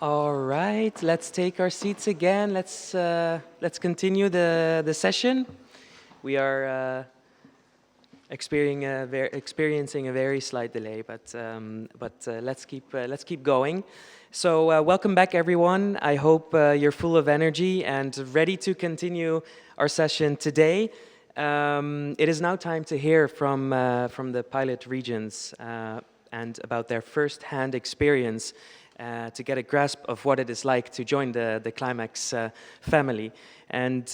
All right, let's take our seats again. Let's continue the session. We are experiencing a very slight delay, but let's keep going. So welcome back, everyone. I hope you're full of energy and ready to continue our session today. It is now time to hear from the pilot regions and about their first-hand experience. To get a grasp of what it is like to join the CLIMAAX family. And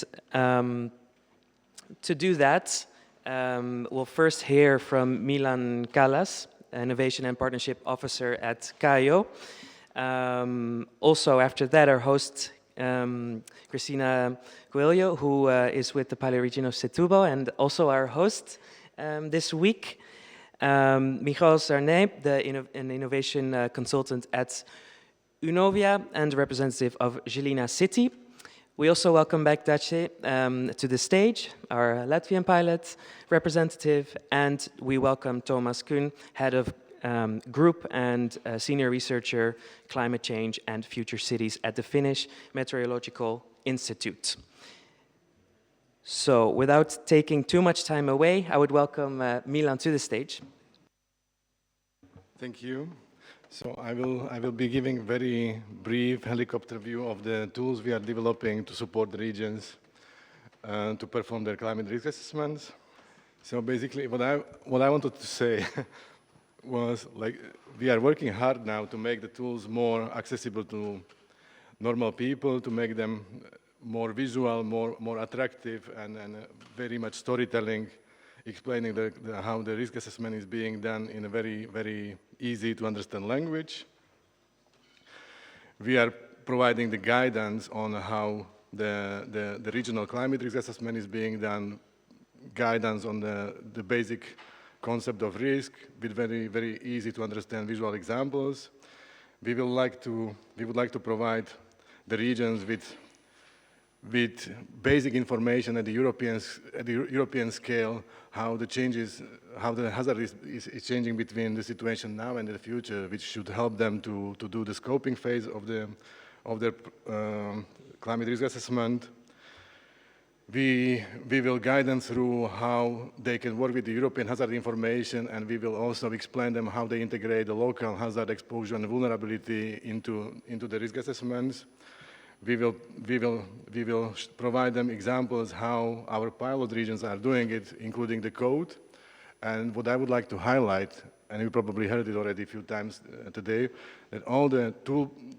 to do that, we'll first hear from Milan Kallas, Innovation and Partnership Officer at CAIO. Also, after that, our host, Cristina Coelho, who is with the pilot region of Setúbal, and also our host this week, Michal Sarney, an innovation consultant at Unovia and representative of Žilina City. We also welcome back Dace to the stage, our Latvian pilot representative, and we welcome Thomas Kuhn, head of group and senior researcher, climate change and future cities at the Finnish Meteorological Institute. So, without taking too much time away, I would welcome Milan to the stage. Thank you. So I will be giving a very brief helicopter view of the tools we are developing to support the regions to perform their climate risk assessments. So basically, what I wanted to say was like we are working hard now to make the tools more accessible to normal people, to make them more visual, more attractive, and very much storytelling, explaining how the risk assessment is being done in a very easy to understand language. We are providing the guidance on how the regional climate risk assessment is being done, guidance on the basic concept of risk with very easy to understand visual examples. We would like to provide the regions with basic information at the European scale, how the hazard is changing between the situation now and the future, which should help them to do the scoping phase of their climate risk assessment. We will guide them through how they can work with the European hazard information, and we will also explain them how they integrate the local hazard exposure and vulnerability into the risk assessments. We will provide them examples how our pilot regions are doing it, including the code. And what I would like to highlight, and you probably heard it already a few times today, that all the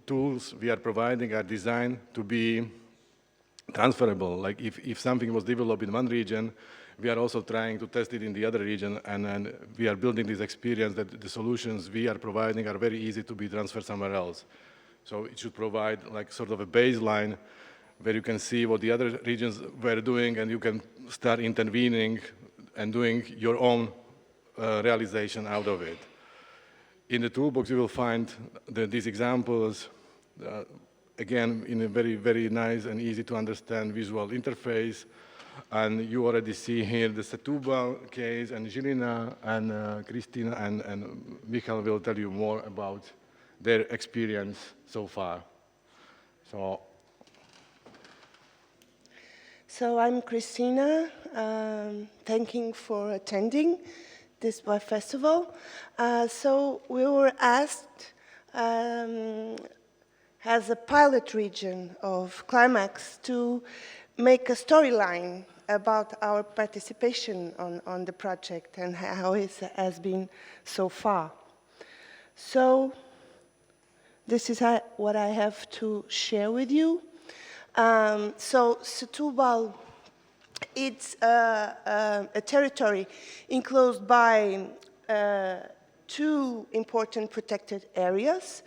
tools we are providing are designed to be transferable. Like if something was developed in one region, we are also trying to test it in the other region, and we are building this experience that the solutions we are providing are very easy to be transferred somewhere else. So it should provide like sort of a baseline where you can see what the other regions were doing, and you can start intervening and doing your own realization out of it. In the toolbox, you will find these examples, again, in a very nice and easy to understand visual interface. And you already see here the Setúbal case, and Žilina and Cristina and Michal will tell you more about their experience so far. So I'm Cristina, thanking for attending this festival. So we were asked as a pilot region of CLIMAAX to make a storyline about our participation on the project and how it has been so far. So this is what I have to share with you. So Setúbal, it's a territory enclosed by two important protected areas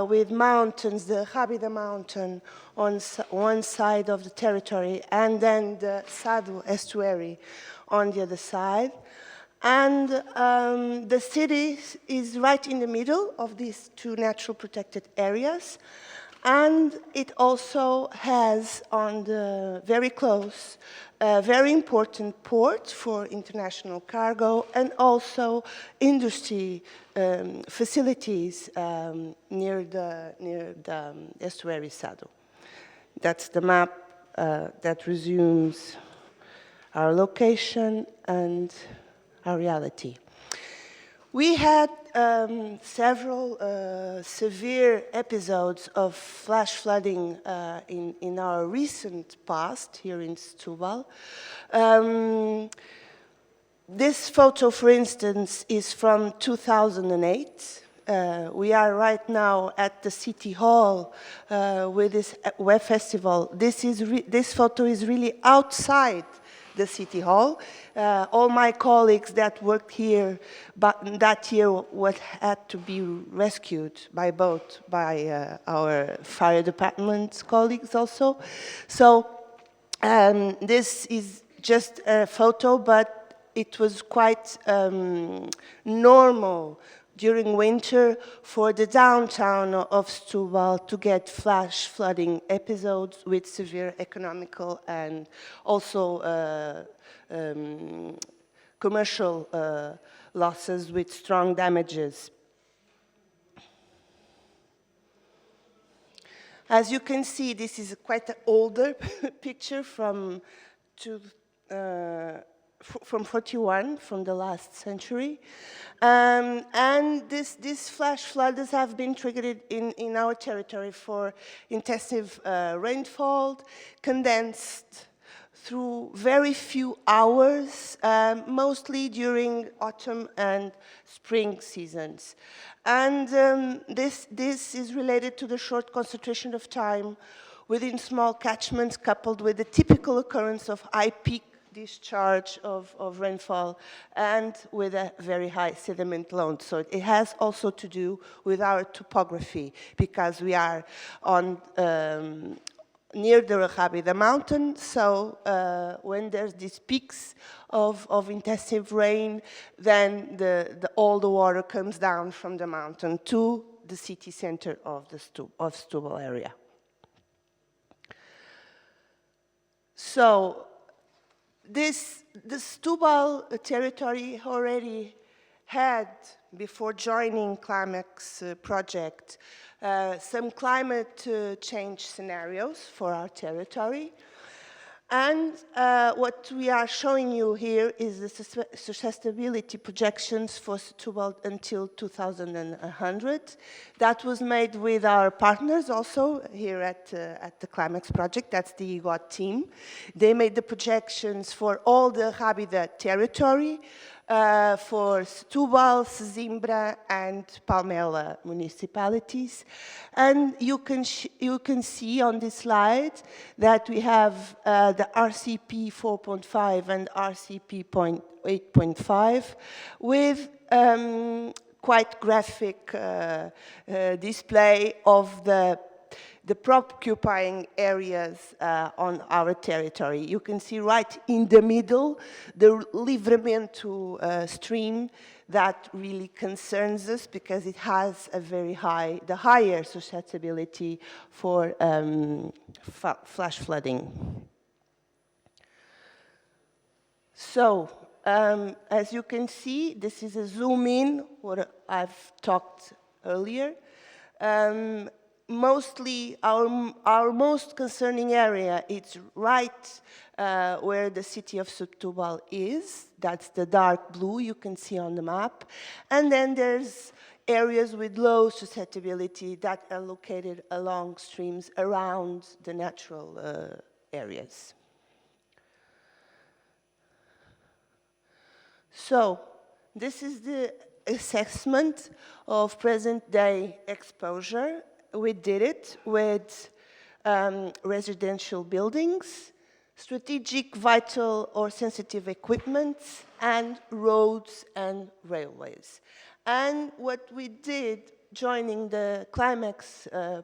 with mountains, the Rábida mountain on one side of the territory, and then the Sado estuary on the other side. And the city is right in the middle of these two natural protected areas. And it also has on the very close a very important port for international cargo and also industry facilities near the estuary Sado. That's the map that resumes our location and our reality. We had several severe episodes of flash flooding in our recent past here in Setúbal. This photo, for instance, is from 2008. We are right now at the City Hall with this web festival. This photo is really outside the City Hall. All my colleagues that worked here but that year had to be rescued by boat by our fire department colleagues also. So this is just a photo, but it was quite normal during winter for the downtown of Setúbal to get flash flooding episodes with severe economical and also commercial losses with strong damages. As you can see, this is quite an older picture from 41, from the last century. And these flash floods have been triggered in our territory for intensive rainfall, condensed through very few hours, mostly during autumn and spring seasons. And this is related to the short concentration of time within small catchments coupled with the typical occurrence of high peak discharge of rainfall and with a very high sediment load. So it has also to do with our topography because we are on near the Rajabi, the mountain, so when there's these peaks of intensive rain, then all the water comes down from the mountain to the city center of Setúbal area. So the Setúbal territory already had, before joining CLIMAAX project, some climate change scenarios for our territory. And what we are showing you here is the sustainability projections for Setúbal until 2100. That was made with our partners also here at the CLIMAAX project. That's the EGOT team. They made the projections for all the Rábida territory, for Setúbal, Sesimbra, and Palmela municipalities. And you can see on this slide that we have the RCP 4.5 and RCP 8.5 with quite graphic display of the preoccupying areas on our territory. You can see right in the middle the Livramento stream that really concerns us because it has a very the higher susceptibility for flash flooding. So, as you can see, this is a zoom in, what I've talked earlier. Mostly, our most concerning area is right where the city of Setúbal is. That's the dark blue you can see on the map. And then there's areas with low susceptibility that are located along streams around the natural areas. So, this is the assessment of present-day exposure. We did it with residential buildings, strategic, vital, or sensitive equipment, and roads and railways. And what we did joining the CLIMAAX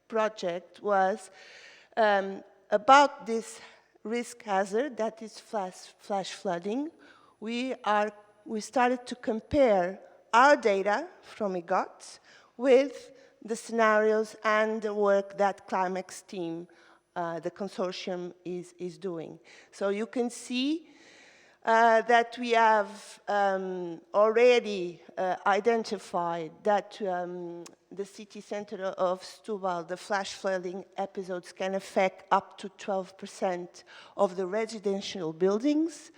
project was about this risk hazard, that is flash flooding. We started to compare our data from EGOT with the scenarios and the work that CLIMAAX team, the consortium, is doing. So you can see that we have already identified that the city center of Setúbal, the flash flooding episodes can affect up to 12% of the residential buildings.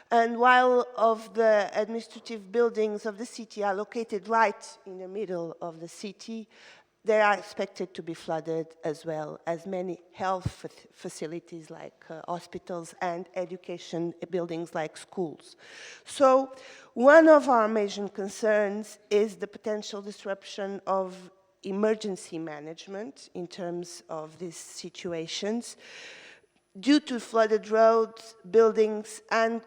And while of the administrative buildings of the city are located right in the middle of the city, they are expected to be flooded as well as many health facilities like hospitals and education buildings like schools. So one of our major concerns is the potential disruption of emergency management in terms of these situations due to flooded roads, buildings, and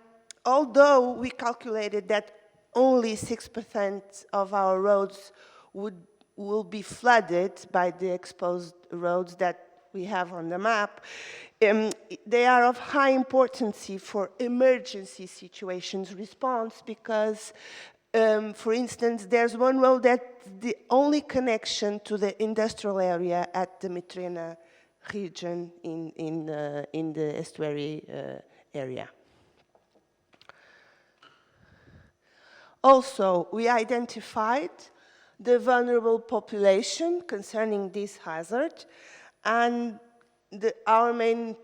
although we calculated that only 6% of our roads will be flooded by the exposed roads that we have on the map, they are of high importance for emergency situations response because, for instance, there's one road that's the only connection to the industrial area at the Mitrena region in the estuary area. Also, we identified the vulnerable population concerning this hazard, and our main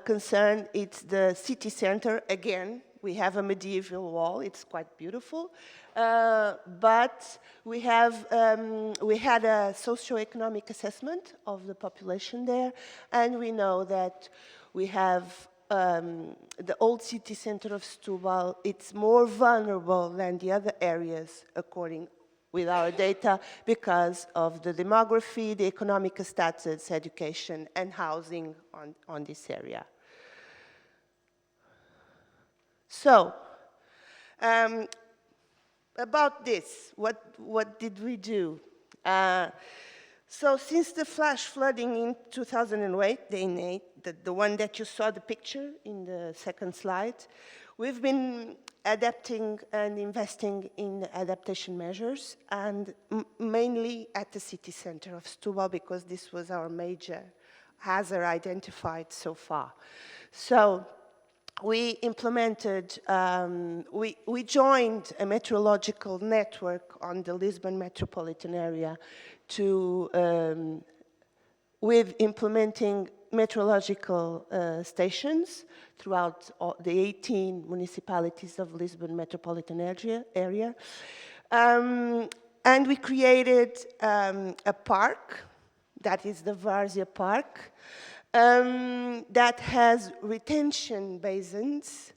concern is the city center. Again, we have a medieval wall, it's quite beautiful, but we had a socioeconomic assessment of the population there, and we know that we have the old city center of Setúbal, it's more vulnerable than the other areas according with our data because of the demography, the economic status, education, and housing on this area. So, about this, what did we do? So since the flash flooding in 2008, the one that you saw the picture in the second slide, we've been adapting and investing in adaptation measures, and mainly at the city center of Setúbal because this was our major hazard identified so far. So we implemented, we joined a meteorological network on the Lisbon metropolitan area with implementing meteorological stations throughout the 18 municipalities of Lisbon metropolitan area. And we created a park, that is the Várzea Park, that has retention basins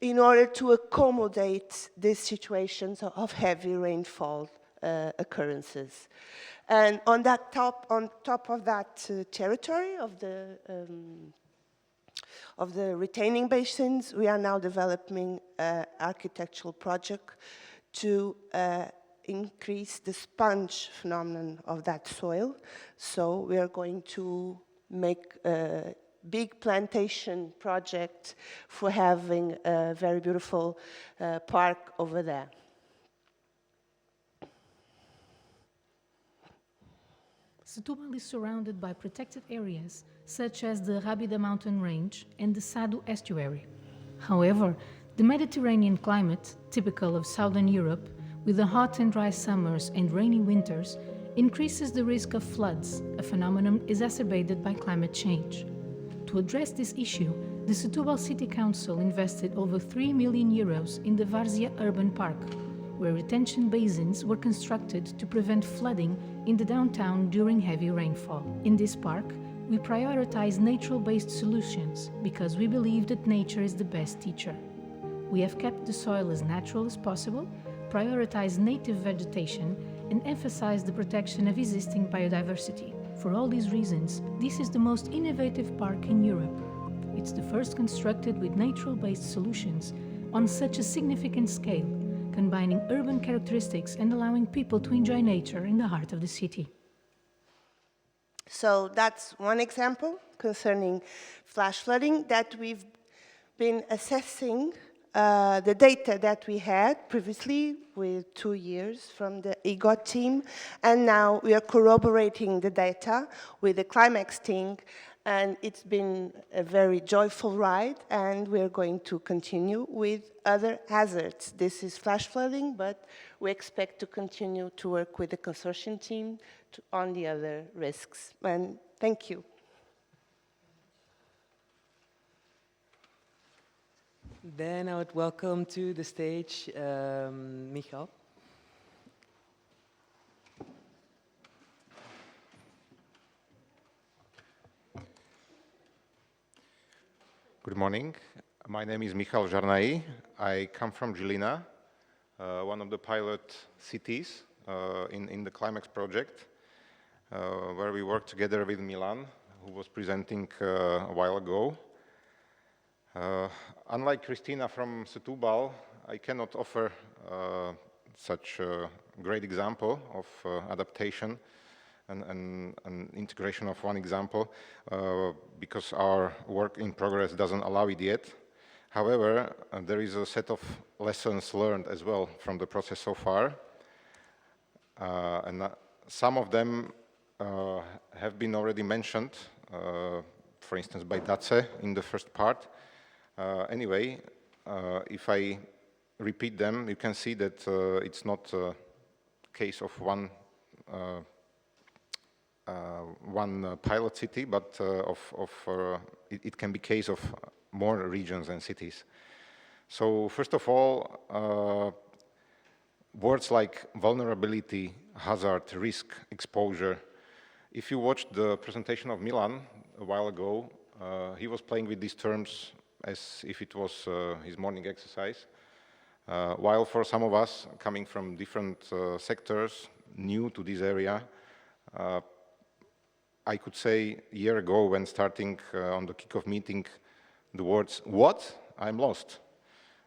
in order to accommodate these situations of heavy rainfall occurrences. And on top of that territory of the retaining basins, we are now developing an architectural project to increase the sponge phenomenon of that soil. So we are going to make a big plantation project for having a very beautiful park over there. Setúbal is surrounded by protected areas such as the Rábida mountain range and the Sado estuary. However, the Mediterranean climate, typical of southern Europe, with the hot and dry summers and rainy winters, increases the risk of floods, a phenomenon exacerbated by climate change. To address this issue, the Setúbal City Council invested over 3 million euros in the Várzea Urban Park, where retention basins were constructed to prevent flooding in the downtown during heavy rainfall. In this park, we prioritize natural-based solutions because we believe that nature is the best teacher. We have kept the soil as natural as possible, prioritized native vegetation, and emphasized the protection of existing biodiversity. For all these reasons, this is the most innovative park in Europe. It's the first constructed with natural-based solutions on such a significant scale, combining urban characteristics and allowing people to enjoy nature in the heart of the city. So that's one example concerning flash flooding that we've been assessing the data that we had previously with 2 years from the EGOT team, and now we are corroborating the data with the CLIMAAX team, and it's been a very joyful ride, and we're going to continue with other hazards. This is flash flooding, but we expect to continue to work with the consortium team on the other risks. And thank you. Then I would welcome to the stage Michal. Good morning. My name is Michal Žarnai. I come from Žilina, one of the pilot cities in the CLIMAAX project, where we work together with Milan, who was presenting a while ago. Unlike Christina from Setúbal, I cannot offer such a great example of adaptation and integration of one example because our work in progress doesn't allow it yet. However, there is a set of lessons learned as well from the process so far. And some of them have been already mentioned, for instance, by Dace in the first part. Anyway, if I repeat them, you can see that it's not a case of one pilot city, but it can be case of more regions and cities. So first of all, words like vulnerability, hazard, risk, exposure. If you watched the presentation of Milan a while ago, he was playing with these terms as if it was his morning exercise. While for some of us coming from different sectors, new to this area, I could say a year ago when starting on the kickoff meeting, the words, what? I'm lost.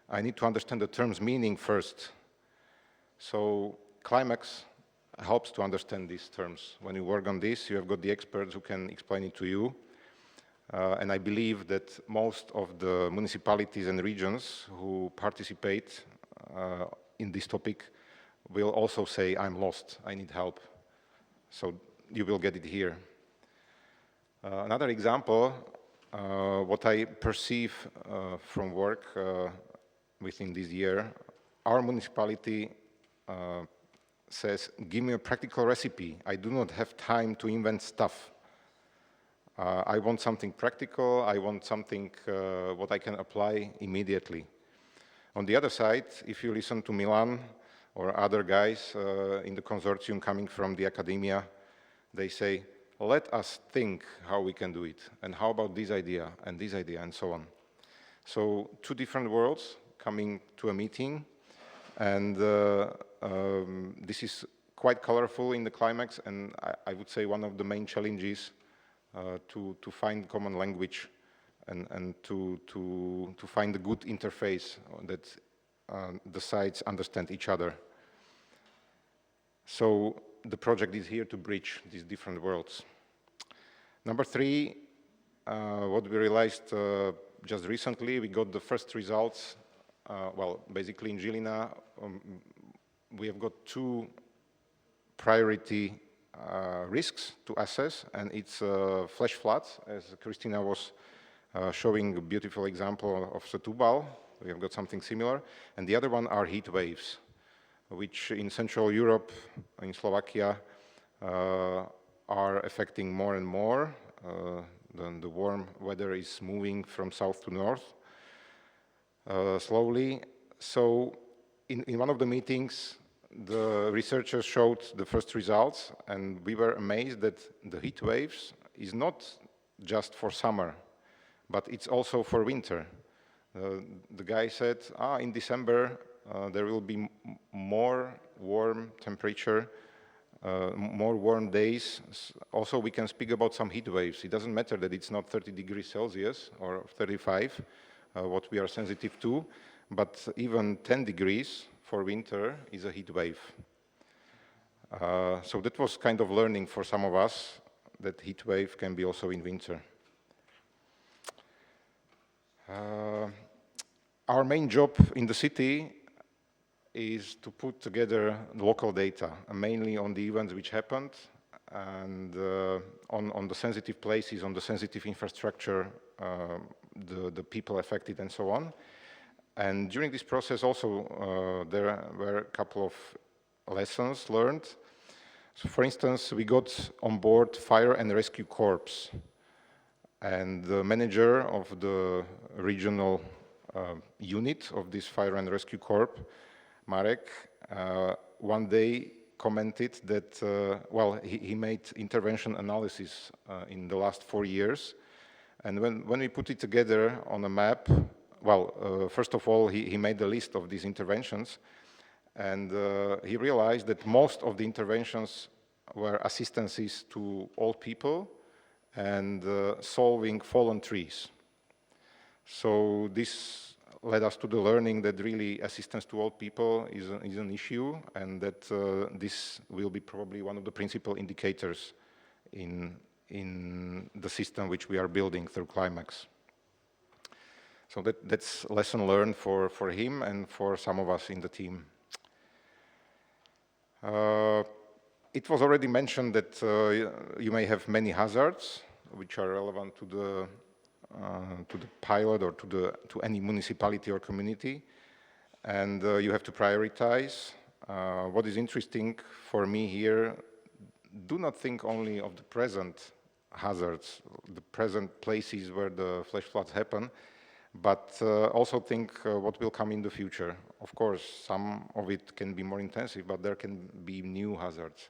I need to understand the term's meaning first. So CLIMAAX helps to understand these terms. When you work on this, you have got the experts who can explain it to you. And I believe that most of the municipalities and regions who participate in this topic will also say, I'm lost, I need help. So you will get it here. Another example, what I perceive from work within this year, our municipality says, give me a practical recipe. I do not have time to invent stuff. I want something practical. I want something what I can apply immediately. On the other side, if you listen to Milan or other guys in the consortium coming from the academia, they say, let us think how we can do it, and how about this idea, and so on. So two different worlds coming to a meeting, and this is quite colorful in the CLIMAAX, and I would say one of the main challenges to find common language and to find a good interface that the sides understand each other. So the project is here to bridge these different worlds. Number three, what we realized just recently, we got the first results. Well, basically in Žilina, we have got two priority risks to assess, and it's flash floods, as Christina was showing a beautiful example of Setúbal. We have got something similar. And the other one are heat waves, which in Central Europe, in Slovakia, are affecting more and more. The warm weather is moving from south to north slowly. So in one of the meetings, the researchers showed the first results, and we were amazed that the heat waves is not just for summer, but it's also for winter. The guy said, in December, there will be more warm temperature, more warm days. Also, we can speak about some heat waves. It doesn't matter that it's not 30 degrees Celsius or 35, what we are sensitive to, but even 10 degrees for winter is a heat wave. So that was kind of learning for some of us, that heat wave can be also in winter. our main job in the city is to put together the local data, mainly on the events which happened and on the sensitive places, on the sensitive infrastructure, the people affected and so on. And during this process also there were a couple of lessons learned. So for instance, we got on board Fire and Rescue Corps, and the manager of the regional unit of this Fire and Rescue Corps, Marek, one day commented that, well, he made intervention analysis in the last 4 years. And when we put it together on a map, well, first of all, he made a list of these interventions, and he realized that most of the interventions were assistances to old people and solving fallen trees. So this led us to the learning that really assistance to old people is an issue, and that this will be probably one of the principal indicators in the system which we are building through CLIMAAX. So that's a lesson learned for him and for some of us in the team. It was already mentioned that you may have many hazards which are relevant to the pilot or to any municipality or community, and you have to prioritize. What is interesting for me here, do not think only of the present hazards, the present places where the flash floods happen, but also think what will come in the future. Of course, some of it can be more intensive, but there can be new hazards.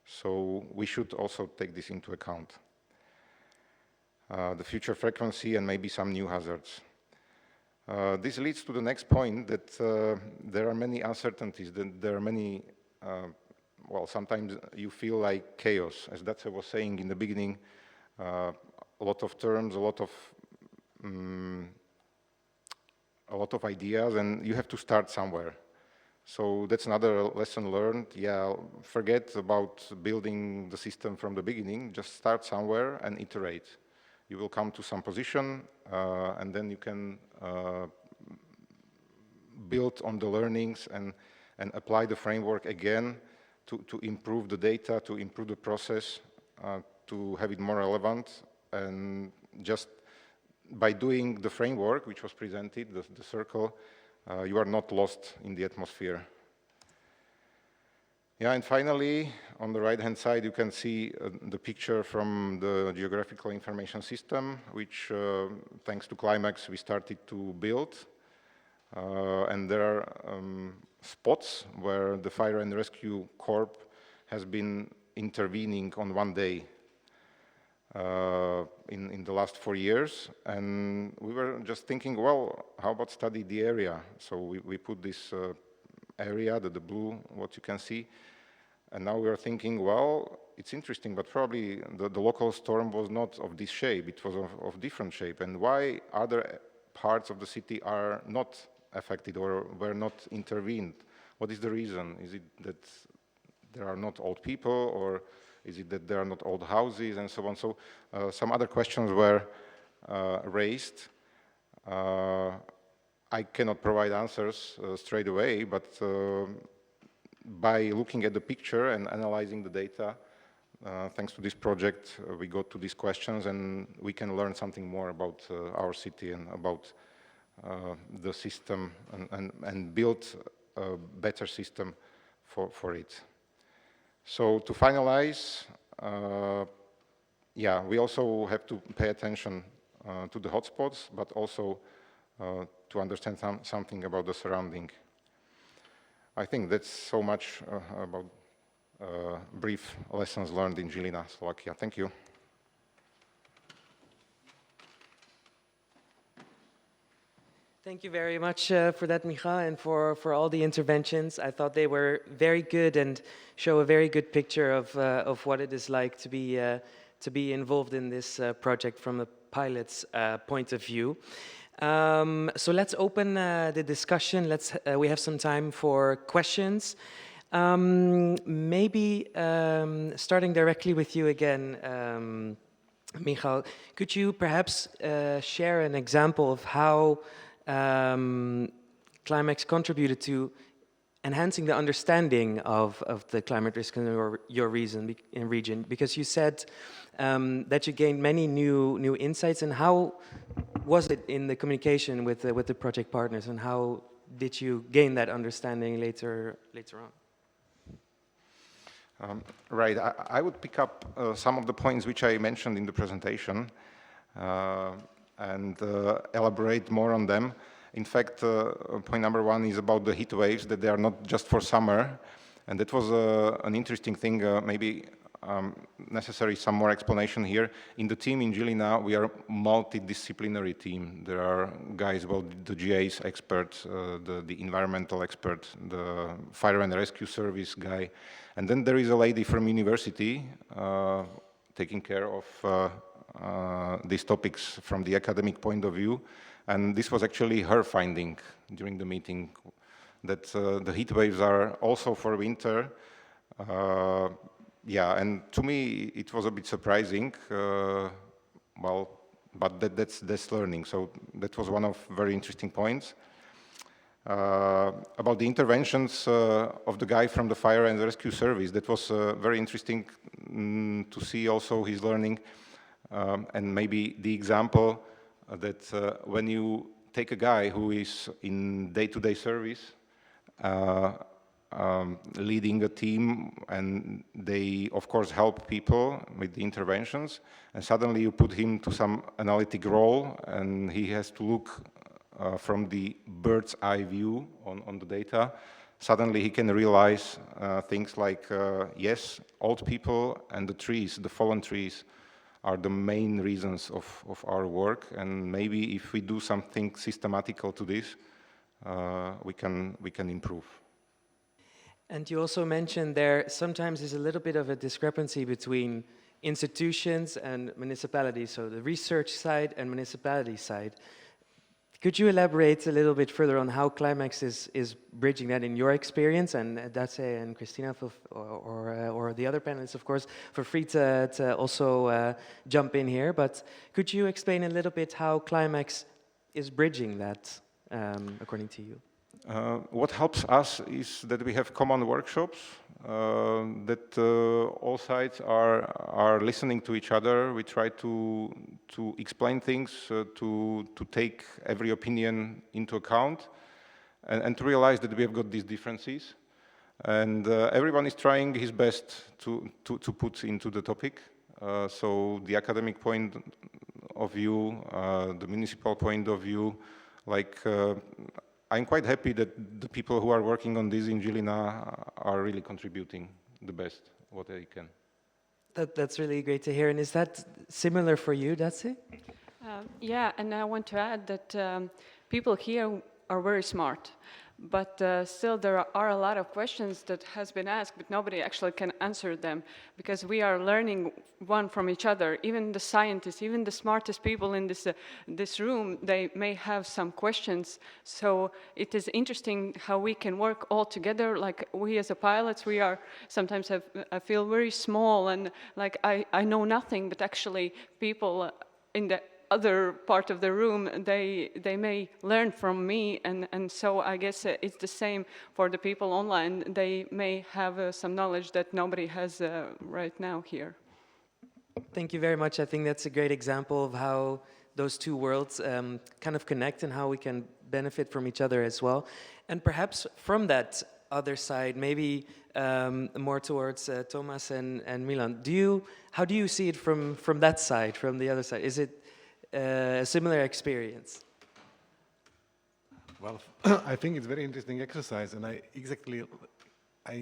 So we should also take this into account. The future frequency and maybe some new hazards. This leads to the next point, that there are many uncertainties, that there are many, well, sometimes you feel like chaos. As Dace was saying in the beginning, a lot of terms, a lot of ideas, and you have to start somewhere. So that's another lesson learned. Yeah, forget about building the system from the beginning, just start somewhere and iterate. You will come to some position, and then you can build on the learnings and apply the framework again to improve the data, to improve the process, to have it more relevant. And just by doing the framework, which was presented, the circle, you are not lost in the atmosphere. Yeah, and finally, on the right-hand side, you can see the picture from the geographical information system, which, thanks to CLIMAAX, we started to build. And there are spots where the Fire and Rescue Corps has been intervening on one day in the last 4 years. And we were just thinking, well, how about study the area? So we put this area, the blue, what you can see. And now we are thinking, well, it's interesting, but probably the local storm was not of this shape, it was of different shape. And why other parts of the city are not affected or were not intervened? What is the reason? Is it that there are not old people, or is it that there are not old houses, and so on? So some other questions were raised. I cannot provide answers straight away, but by looking at the picture and analyzing the data, thanks to this project, we got to these questions, and we can learn something more about our city and about the system, and build a better system for it. So to finalize, yeah, we also have to pay attention to the hotspots, but also to understand something about the surrounding. I think that's so much about brief lessons learned in Žilina, Slovakia. Thank you. Thank you very much for that, Micha, and for all the interventions. I thought they were very good and show a very good picture of what it is like to be involved in this project from the pilot's point of view. So let's open the discussion. We have some time for questions. Maybe starting directly with you again, Michal, could you perhaps share an example of how CLIMAAX contributed to enhancing the understanding of the climate risk in your region? Because you said that you gained many new insights, and how was it in the communication with the project partners, and how did you gain that understanding later on? Right, I would pick up some of the points which I mentioned in the presentation and elaborate more on them. In fact, point number one is about the heat waves, that they are not just for summer. And that was an interesting thing, maybe necessary some more explanation here. In the team in Žilina, we are a multidisciplinary team. There are guys, well, the GIS expert, the environmental expert, the fire and rescue service guy. And then there is a lady from university taking care of these topics from the academic point of view. And this was actually her finding during the meeting, that the heat waves are also for winter. Yeah, and to me, it was a bit surprising. Well, but that's learning. So that was one of very interesting points. About the interventions of the guy from the fire and rescue service, that was very interesting to see also his learning. And maybe the example that when you take a guy who is in day-to-day service, leading a team, and they, of course, help people with the interventions, and suddenly you put him to some analytic role, and he has to look from the bird's eye view on the data. Suddenly he can realize things like, yes, old people and the trees, the fallen trees, are the main reasons of our work, and maybe if we do something systematical to this, we can improve. And you also mentioned there sometimes is a little bit of a discrepancy between institutions and municipalities, so the research side and municipality side. Could you elaborate a little bit further on how CLIMAAX is bridging that in your experience? And Dace and Christina, or the other panelists, of course, feel free to also jump in here. But could you explain a little bit how CLIMAAX is bridging that, according to you? What helps us is that we have common workshops, that all sides are listening to each other. We try to explain things, to take every opinion into account, and to realize that we have got these differences. And everyone is trying his best to put into the topic. So the academic point of view, the municipal point of view, like I'm quite happy that the people who are working on this in Žilina are really contributing the best what they can. That's really great to hear. And is that similar for you, Dace? Yeah, and I want to add that people here are very smart, but still there are a lot of questions that has been asked, but nobody actually can answer them, because we are learning one from each other. Even the scientists, even the smartest people in this room, they may have some questions. So it is interesting how we can work all together. Like we as a pilots, we are sometimes I feel very small, and like I know nothing, but actually people in the other part of the room, they may learn from me, and so I guess it's the same for the people online. They may have some knowledge that nobody has right now here. Thank you very much. I think that's a great example of how those two worlds kind of connect and how we can benefit from each other as well. And perhaps from that other side, maybe more towards Thomas and Milan. How do you see it from that side, from the other side? Is it a similar experience? Well, I think it's a very interesting exercise, and I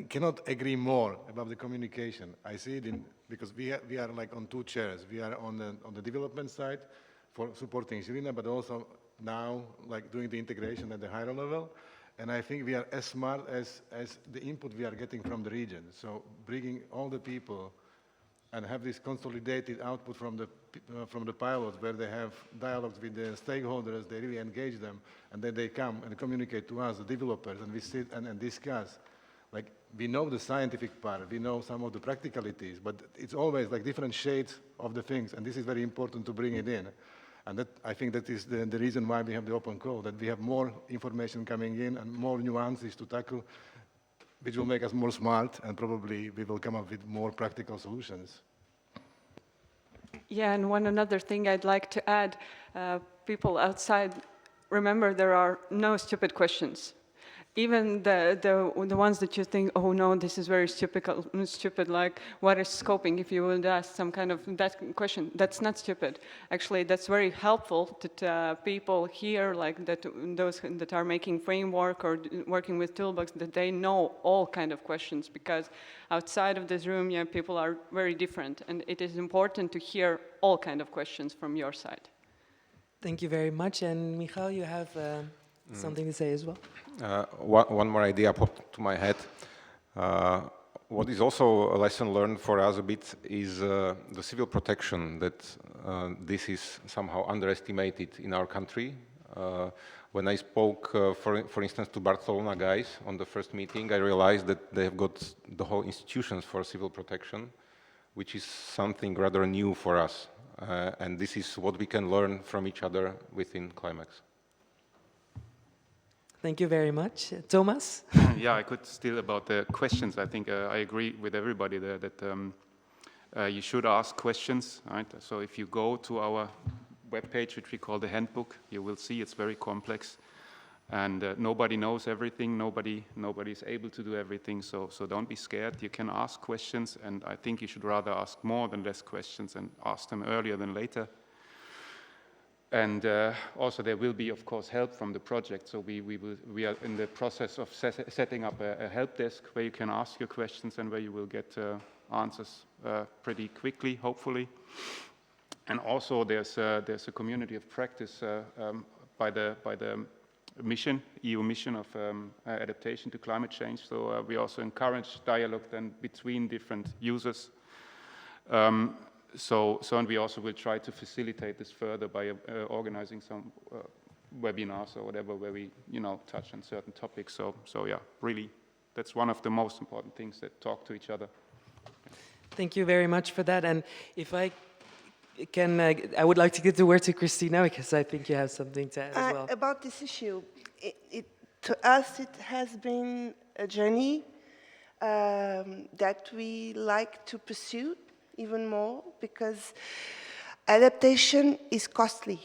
cannot agree more about the communication. I see it because we are like on two chairs. We are on the development side for supporting Žilina, but also now like doing the integration at the higher level. And I think we are as smart as the input we are getting from the region. So bringing all the people and have this consolidated output from the pilots, where they have dialogues with the stakeholders, they really engage them, and then they come and communicate to us, the developers, and we sit and discuss. Like, we know the scientific part, we know some of the practicalities, but it's always like different shades of the things, and this is very important to bring it in. And that, I think that is the reason why we have the open call, that we have more information coming in and more nuances to tackle, which will make us more smart, and probably we will come up with more practical solutions. Yeah, and another thing I'd like to add, people outside, remember there are no stupid questions. Even the ones that you think, oh no, this is very stupid, like what is scoping? If you would ask some kind of that question, that's not stupid. Actually, that's very helpful that people here, like that, those that are making framework or working with toolbox, that they know all kind of questions, because outside of this room, yeah, people are very different, and it is important to hear all kind of questions from your side. Thank you very much. And Michal, you have something to say as well? One more idea popped to my head. What is also a lesson learned for us a bit is the civil protection, that this is somehow underestimated in our country. When I spoke, for instance, to Barcelona guys on the first meeting, I realized that they have got the whole institutions for civil protection, which is something rather new for us. And this is what we can learn from each other within CLIMAAX. Thank you very much. Thomas? Yeah, I could still about the questions. I think I agree with everybody there that you should ask questions. Right? So if you go to our webpage, which we call the handbook, you will see it's very complex. And nobody knows everything, nobody is able to do everything, so don't be scared. You can ask questions, and I think you should rather ask more than less questions and ask them earlier than later. And also there will be, of course, help from the project. So we are in the process of setting up a help desk where you can ask your questions and where you will get answers pretty quickly, hopefully. And also there's a community of practice by the mission, EU mission of adaptation to climate change. So we also encourage dialogue then between different users. And we also will try to facilitate this further by organizing some webinars or whatever where we, touch on certain topics. So yeah, really, that's one of the most important things, that talk to each other. Thank you very much for that. And if I can, I would like to give the word to Christina, because I think you have something to add as well. About this issue, to us it has been a journey that we like to pursue even more, because adaptation is costly.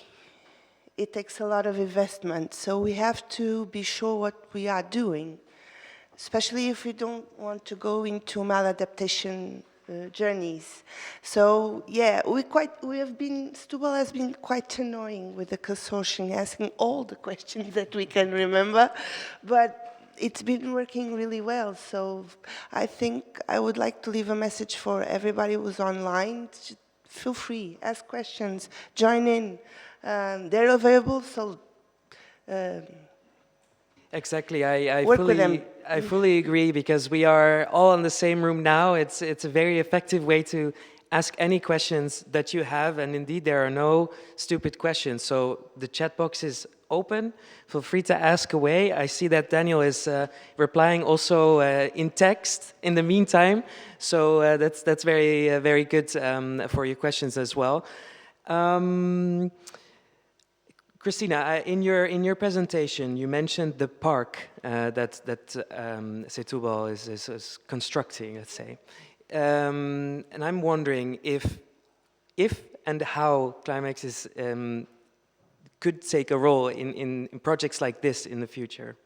It takes a lot of investment, so we have to be sure what we are doing, especially if we don't want to go into maladaptation journeys. So yeah, Setúbal has been quite annoying with the consortium, asking all the questions that we can remember, but it's been working really well. So I think I would like to leave a message for everybody who's online. Feel free, ask questions, join in. They're available, so exactly. I work with them. I fully agree, because we are all in the same room now. It's a very effective way to ask any questions that you have, and indeed there are no stupid questions. So the chat box is open. Feel free to ask away. I see that Daniel is replying also in text in the meantime. So that's very good for your questions as well. Christina, in your presentation, you mentioned the park that Setúbal is constructing, let's say. And I'm wondering if and how CLIMAAX is could take a role in projects like this in the future.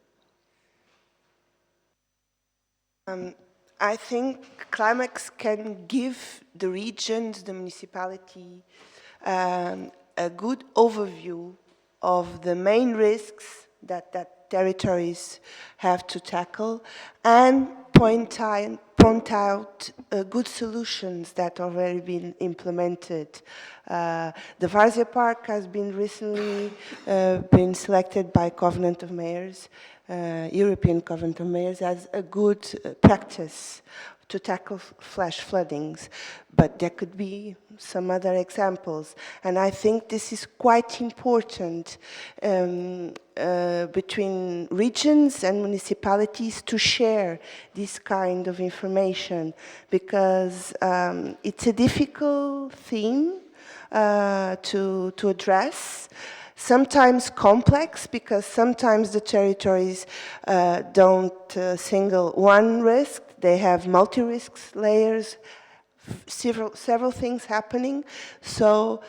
I think CLIMAAX can give the regions, the municipality, a good overview of the main risks that territories have to tackle, and point out good solutions that have already been implemented. The Várzea Park has been recently been selected by Covenant of Mayors, European Covenant of Mayors, as a good practice to tackle flash floodings, but there could be some other examples. And I think this is quite important between regions and municipalities to share this kind of information, because it's a difficult theme, to address. Sometimes complex, because sometimes the territories don't single one risk. They have multi-risks layers, several things happening. So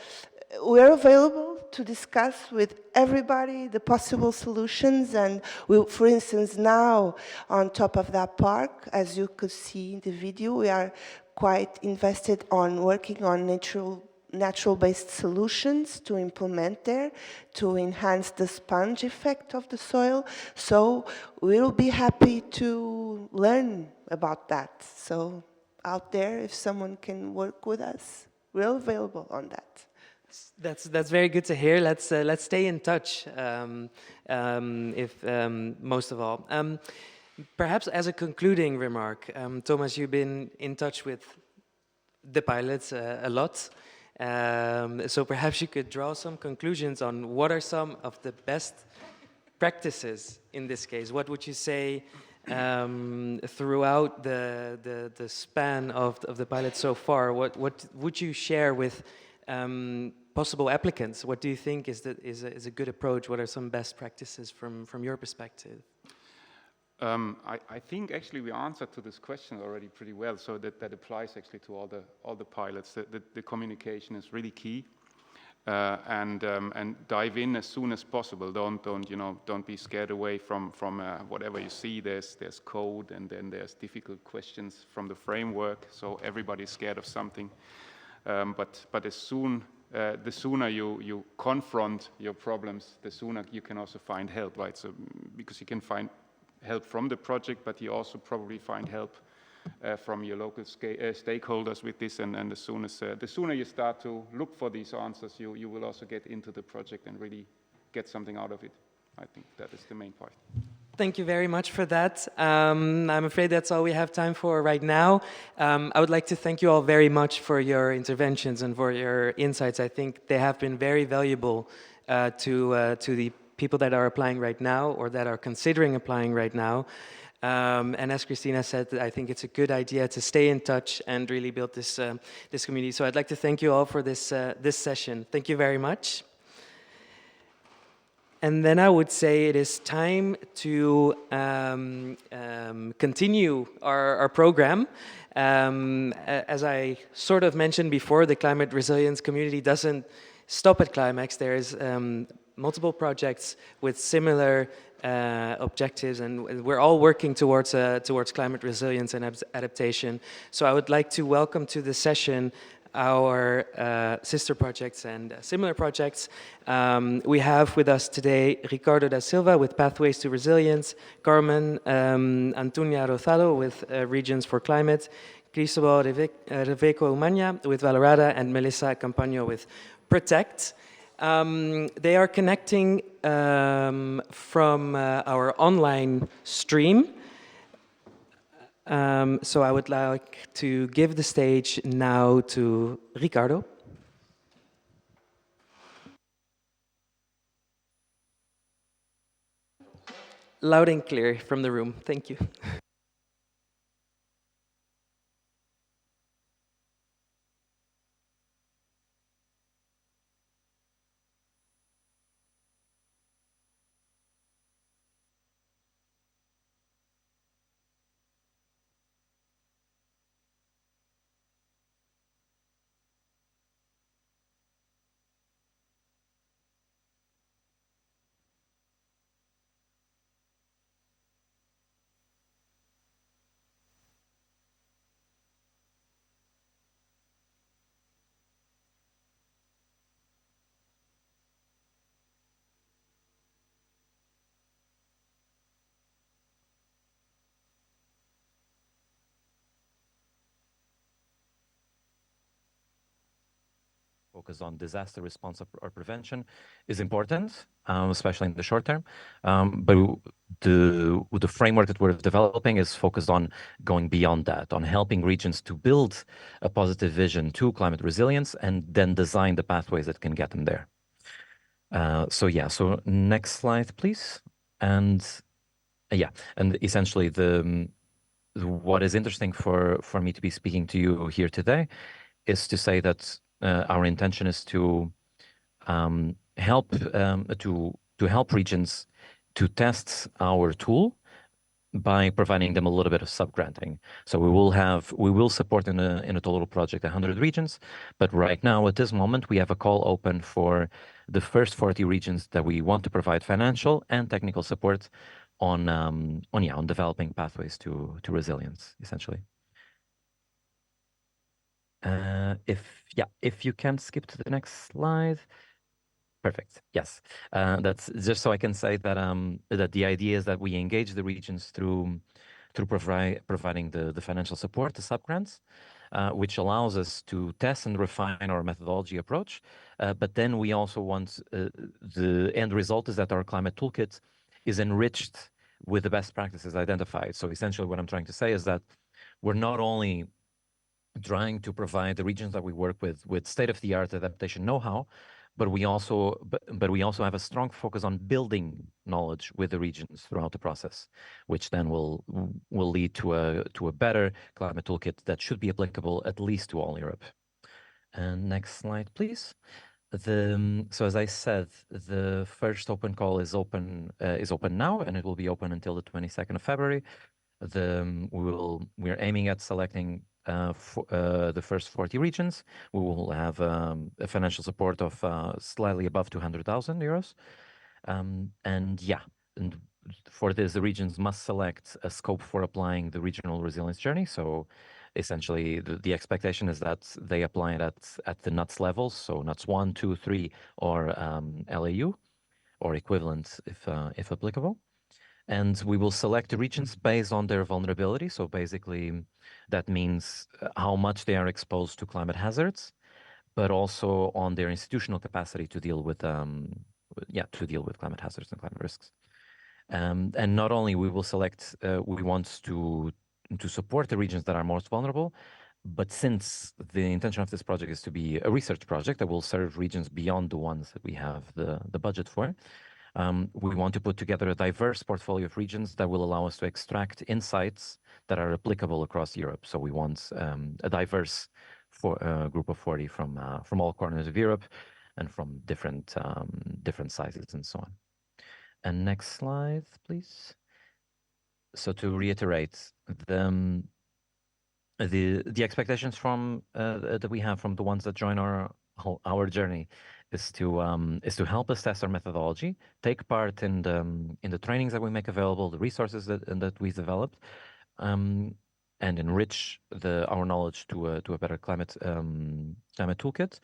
we're available to discuss with everybody the possible solutions. And we, for instance, now on top of that park, as you could see in the video, we are quite invested on working on natural-based solutions to implement there, to enhance the sponge effect of the soil. So we'll be happy to learn about that. So out there, if someone can work with us, we're available on that. That's very good to hear. Let's stay in touch. Most of all, perhaps as a concluding remark, Thomas, you've been in touch with the pilots a lot. So perhaps you could draw some conclusions on what are some of the best practices in this case. What would you say throughout the span of the pilot so far? What would you share with possible applicants? What do you think is a good approach? What are some best practices from your perspective? I think actually we answered to this question already pretty well. So that applies actually to all the pilots. The communication is really key, and dive in as soon as possible. Don't be scared away from whatever you see. There's code, and then there's difficult questions from the framework. So everybody's scared of something. But the sooner you confront your problems, the sooner you can also find help, right? So because you can find help from the project, but you also probably find help from your local stakeholders with this, and the sooner you start to look for these answers, you will also get into the project and really get something out of it. I think that is the main part. Thank you very much for that. I'm afraid that's all we have time for right now. I would like to thank you all very much for your interventions and for your insights. I think they have been very valuable to the people that are applying right now or that are considering applying right now. And as Christina said, I think it's a good idea to stay in touch and really build this community. So I'd like to thank you all for this session. Thank you very much. And then I would say it is time to continue our program. As I sort of mentioned before, the climate resilience community doesn't stop at CLIMAAX. There is multiple projects with similar objectives, and we're all working towards climate resilience and adaptation. So I would like to welcome to the session our sister projects and similar projects. We have with us today Ricardo da Silva with Pathways to Resilience, Carmen Antunia Rosado with Regions for Climate, Cristobal Reveco Umania with Valorada, and Melissa Campaño with Protect. They are connecting from our online stream. So I would like to give the stage now to Ricardo. Loud and clear from the room. Thank you. Focus on disaster response or prevention is important, especially in the short term. But the framework that we're developing is focused on going beyond that, on helping regions to build a positive vision to climate resilience and then design the pathways that can get them there. So next slide, please. And essentially what is interesting for me to be speaking to you here today is to say that our intention is to help regions to test our tool by providing them a little bit of sub-granting. So we will support in a total project 100 regions, but right now at this moment we have a call open for the first 40 regions that we want to provide financial and technical support on developing pathways to resilience, essentially. If you can skip to the next slide. Perfect. Yes, that's just so I can say that that the idea is that we engage the regions through providing the financial support, the subgrants, which allows us to test and refine our methodology approach. But then we also want the end result is that our climate toolkit is enriched with the best practices identified. So essentially, what I'm trying to say is that we're not only trying to provide the regions that we work with state-of-the-art adaptation know-how, but we also have a strong focus on building knowledge with the regions throughout the process, which then will lead to a better climate toolkit that should be applicable at least to all Europe. And next slide, please. So as I said, the first open call is open now, and it will be open until the 22nd of February. We're aiming at selecting the first 40 regions. We will have a financial support of slightly above 200,000 euros. And for this, the regions must select a scope for applying the regional resilience journey. So essentially, the expectation is that they apply it at the NUTS levels, so NUTS 1, 2, 3, or LAU, or equivalent if applicable. And we will select the regions based on their vulnerability. So basically, that means how much they are exposed to climate hazards, but also on their institutional capacity to deal with climate hazards and climate risks. And not only we will select, we want to support the regions that are most vulnerable, but since the intention of this project is to be a research project that will serve regions beyond the ones that we have the budget for, we want to put together a diverse portfolio of regions that will allow us to extract insights that are applicable across Europe. So we want a diverse group of 40 from all corners of Europe and from different sizes and so on. And next slide, please. So to reiterate, the expectations from that we have from the ones that join our journey is to help us test our methodology, take part in the trainings that we make available, the resources that we've developed, and enrich our knowledge to a better climate toolkit,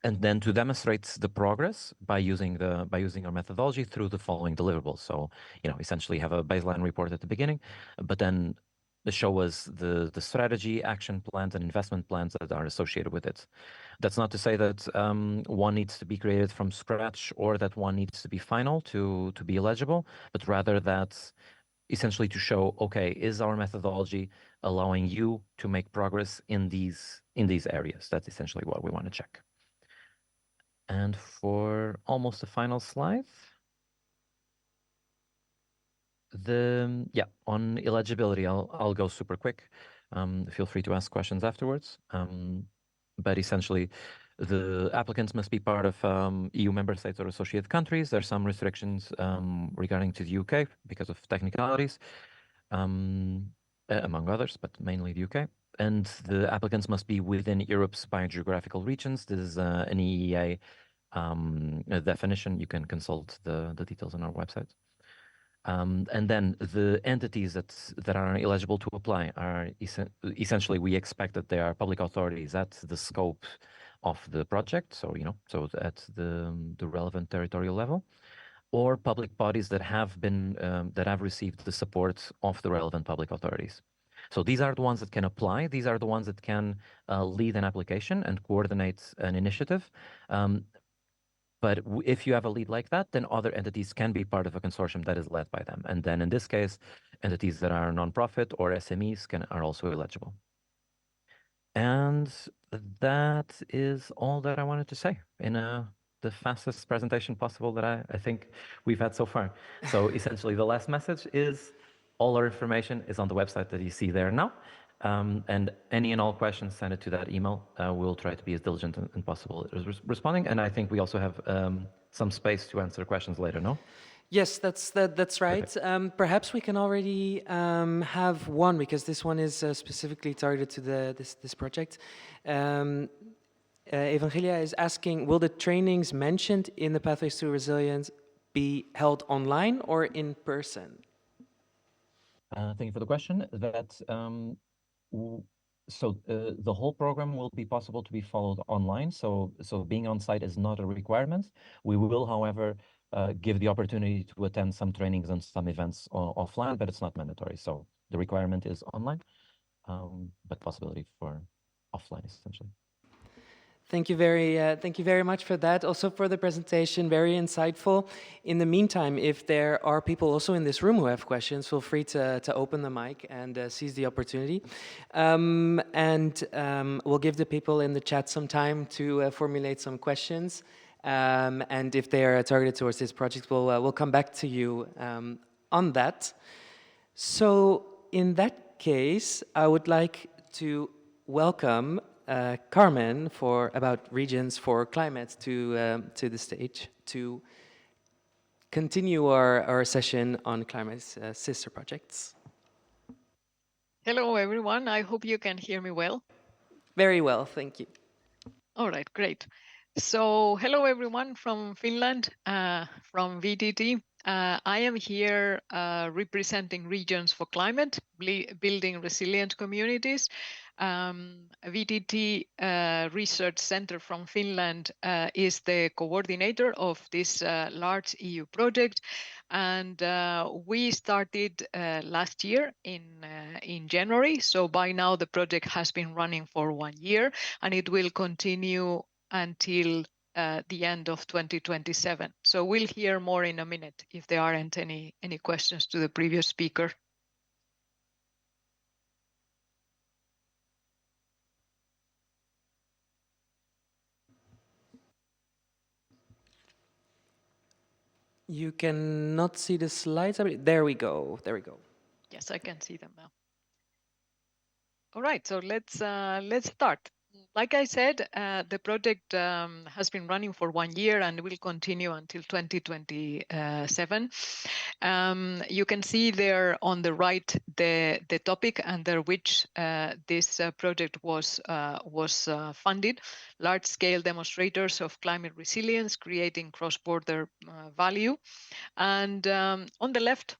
and then to demonstrate the progress by using our methodology through the following deliverables. So essentially have a baseline report at the beginning, but then show us the strategy, action plans, and investment plans that are associated with it. That's not to say that one needs to be created from scratch or that one needs to be final to be eligible, but rather that essentially to show, okay, is our methodology allowing you to make progress in these areas? That's essentially what we want to check. And for almost the final slide, on eligibility, I'll go super quick. Feel free to ask questions afterwards. But essentially, the applicants must be part of EU member states or associated countries. There are some restrictions regarding to the UK because of technicalities, among others, but mainly the UK. And the applicants must be within Europe's biogeographical regions. This is an EEA definition. You can consult the details on our website. And then the entities that are eligible to apply are essentially, we expect that they are public authorities at the scope of the project, so at the relevant territorial level, or public bodies that have received the support of the relevant public authorities. So these are the ones that can apply. These are the ones that can lead an application and coordinate an initiative. But if you have a lead like that, then other entities can be part of a consortium that is led by them. And then in this case, entities that are nonprofit or SMEs are also eligible. And that is all that I wanted to say in the fastest presentation possible that I think we've had so far. So essentially, the last message is all our information is on the website that you see there now. And any and all questions, send it to that email. We'll try to be as diligent and possible as responding. And I think we also have some space to answer questions later, no? Yes, that's right. Perhaps we can already have one, because this one is specifically targeted to this project. Evangelia is asking, will the trainings mentioned in the Pathways to Resilience be held online or in person? Thank you for the question. The whole program will be possible to be followed online. So being on site is not a requirement. We will, however, give the opportunity to attend some trainings and some events offline, but it's not mandatory. So the requirement is online, but possibility for offline essentially. Thank you very much for that. Also for the presentation, very insightful. In the meantime, if there are people also in this room who have questions, feel free to open the mic and seize the opportunity. We'll give the people in the chat some time to formulate some questions. And if they are targeted towards this project, we'll come back to you on that. So in that case, I would like to welcome Carmen about Regions for Climate to the stage to continue our session on Climate's sister projects. Hello, everyone. I hope you can hear me well. Very well, thank you. All right, great. So hello, everyone from Finland, from VTT. I am here representing Regions for Climate, building resilient communities. VTT Research Center from Finland is the coordinator of this large EU project. And we started last year in January. So by now the project has been running for 1 year, and it will continue until the end of 2027. So we'll hear more in a minute if there aren't any questions to the previous speaker. You cannot see the slides. There we go. There we go. Yes, I can see them now. All right, so let's start. Like I said, the project has been running for 1 year and will continue until 2027. You can see there on the right the topic under which this project was funded: large-scale demonstrators of climate resilience, creating cross-border value. And on the left,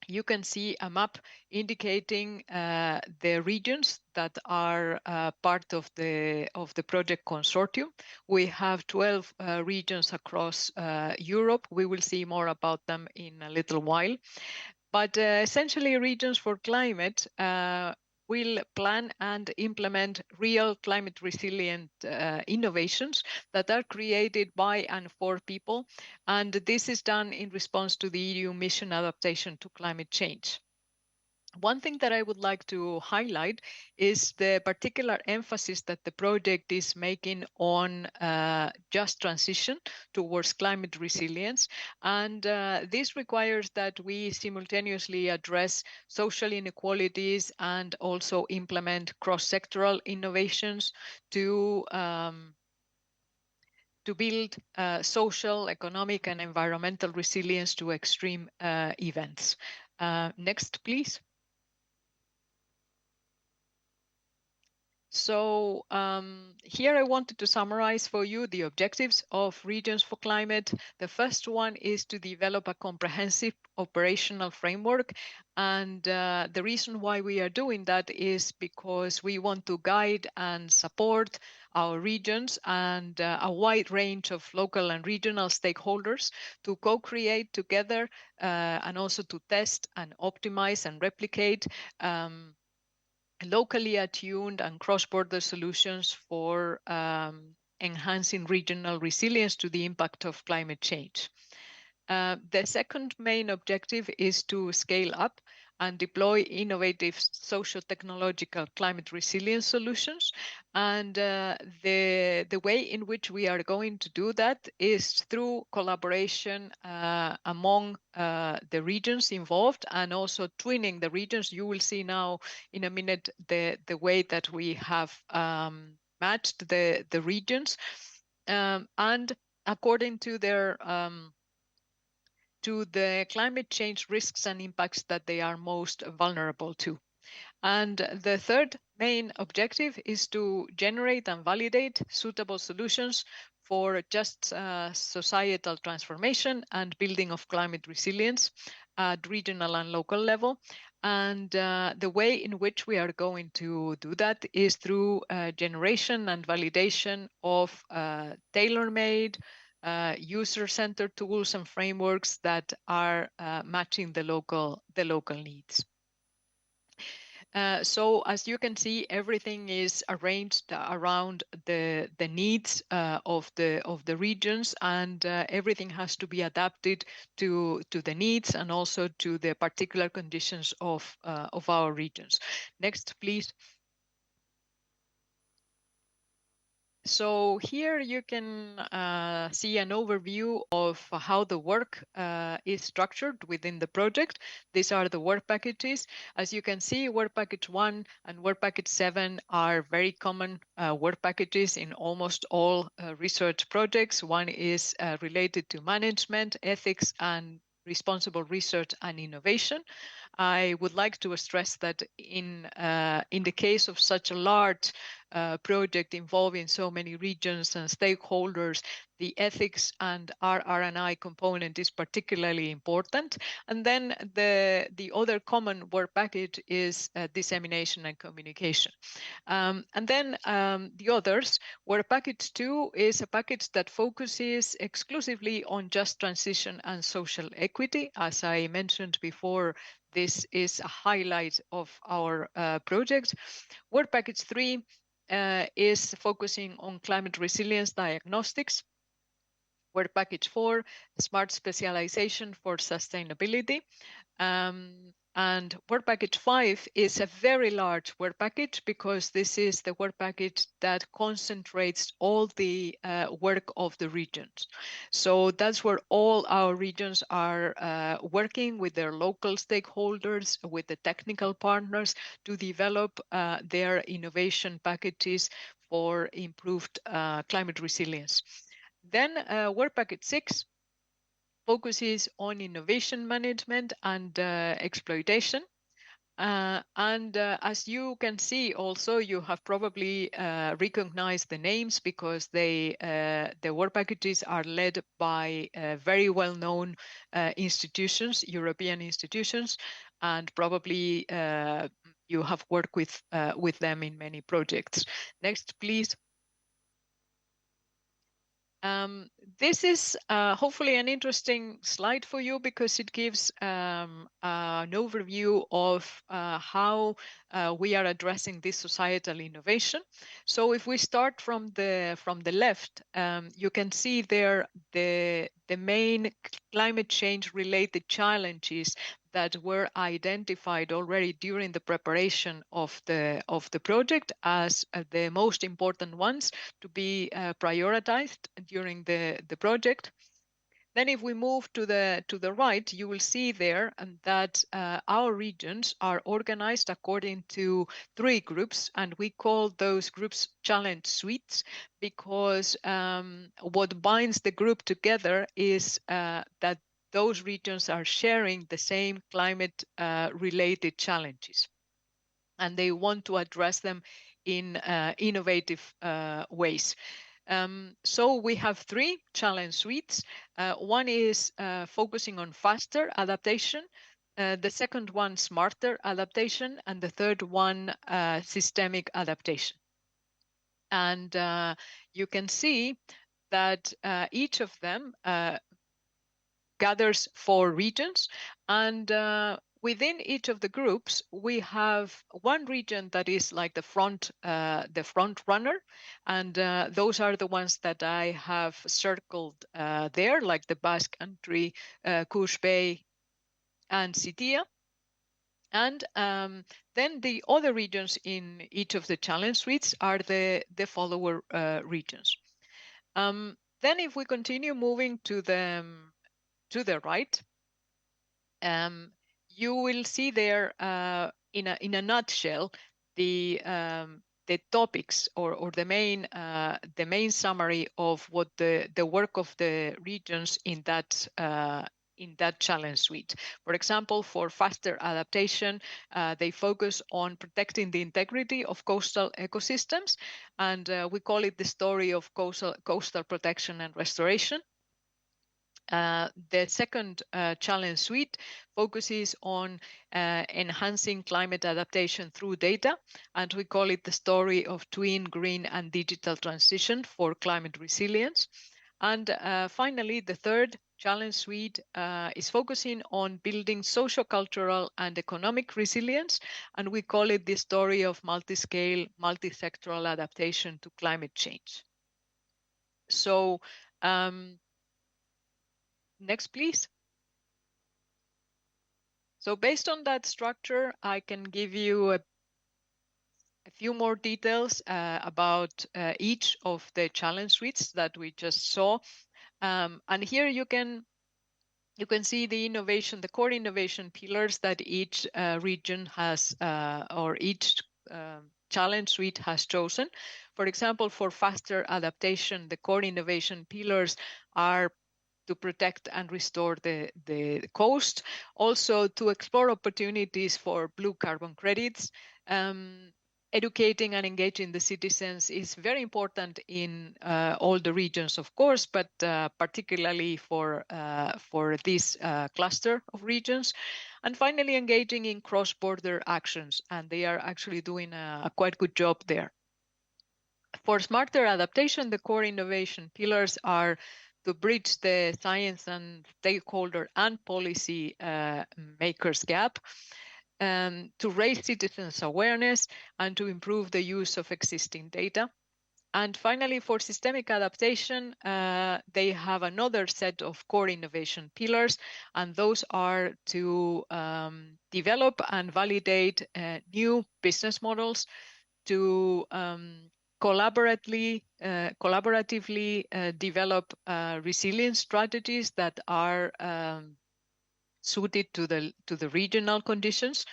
you can see a map indicating the regions that are part of the project consortium. We have 12 regions across Europe. We will see more about them in a little while. But essentially, Regions for Climate will plan and implement real climate resilient innovations that are created by and for people. And this is done in response to the EU mission adaptation to climate change. One thing that I would like to highlight is the particular emphasis that the project is making on just transition towards climate resilience. And this requires that we simultaneously address social inequalities and also implement cross-sectoral innovations to build social, economic, and environmental resilience to extreme events. Next, please. So here I wanted to summarize for you the objectives of Regions for Climate. The first one is to develop a comprehensive operational framework. And the reason why we are doing that is because we want to guide and support our regions and a wide range of local and regional stakeholders to co-create together and also to test and optimize and replicate locally attuned and cross-border solutions for enhancing regional resilience to the impact of climate change. The second main objective is to scale up and deploy innovative socio-technological climate resilience solutions. And the way in which we are going to do that is through collaboration among the regions involved, and also twinning the regions. You will see now in a minute the way that we have matched the regions, and according to their to the climate change risks and impacts that they are most vulnerable to. And the third main objective is to generate and validate suitable solutions for just societal transformation and building of climate resilience at regional and local level. And the way in which we are going to do that is through generation and validation of tailor-made user-centered tools and frameworks that are matching the local needs. So as you can see, everything is arranged around the needs of the regions, and everything has to be adapted to the needs and also to the particular conditions of our regions. Next, please. So here you can see an overview of how the work is structured within the project. These are the work packages. As you can see, work package 1 and work package 7 are very common work packages in almost all research projects. One is related to management, ethics, and responsible research and innovation. I would like to stress that in the case of such a large project involving so many regions and stakeholders, the ethics and RR&I component is particularly important. And then the other common work package is dissemination and communication. And then the others, work package 2 is a package that focuses exclusively on just transition and social equity. As I mentioned before, this is a highlight of our project. Work package 3 is focusing on climate resilience diagnostics. Work package 4, smart specialization for sustainability. And work package 5 is a very large work package because this is the work package that concentrates all the work of the regions. So that's where all our regions are working with their local stakeholders, with the technical partners to develop their innovation packages for improved climate resilience. Then work package 6 focuses on innovation management and exploitation. And as you can see, also you have probably recognized the names because the work packages are led by very well-known institutions, European institutions, and probably you have worked with them in many projects. Next, please. This is hopefully an interesting slide for you because it gives an overview of how we are addressing this societal innovation. So if we start from the left, you can see there the main climate change related challenges that were identified already during the preparation of the project as the most important ones to be prioritized during the project. Then if we move to the right, you will see there that our regions are organized according to 3 groups, and we call those groups challenge suites because what binds the group together is that those regions are sharing the same climate related challenges, and they want to address them in innovative ways. So we have 3 challenge suites. One is focusing on faster adaptation, the second one smarter adaptation, and the third one systemic adaptation. And you can see that each of them gathers 4 regions, and within each of the groups, we have one region that is like the front runner, and those are the ones that I have circled there, like the Basque Country, Couche Bay, and Sitia. And then the other regions in each of the challenge suites are the follower regions. Then if we continue moving to the right, you will see there in a nutshell the topics or the main summary of what the work of the regions in that challenge suite. For example, for faster adaptation, they focus on protecting the integrity of coastal ecosystems, and we call it the story of coastal protection and restoration. The second challenge suite focuses on enhancing climate adaptation through data, and we call it the story of twin, green, and digital transition for climate resilience. And finally, the third challenge suite is focusing on building socio-cultural and economic resilience, and we call it the story of multi-scale, multi-sectoral adaptation to climate change. So, next, please. So based on that structure, I can give you a few more details about each of the challenge suites that we just saw. And here you can see the innovation, the core innovation pillars that each region has or each challenge suite has chosen. For example, for faster adaptation, the core innovation pillars are to protect and restore the coast, also to explore opportunities for blue carbon credits. Educating and engaging the citizens is very important in all the regions, of course, but particularly for this cluster of regions. And finally, engaging in cross-border actions, and they are actually doing a quite good job there. For smarter adaptation, the core innovation pillars are to bridge the science and stakeholder and policy makers gap, to raise citizens' awareness, and to improve the use of existing data. And finally, for systemic adaptation, they have another set of core innovation pillars, and those are to develop and validate new business models, to collaboratively develop resilience strategies that are suited to the regional conditions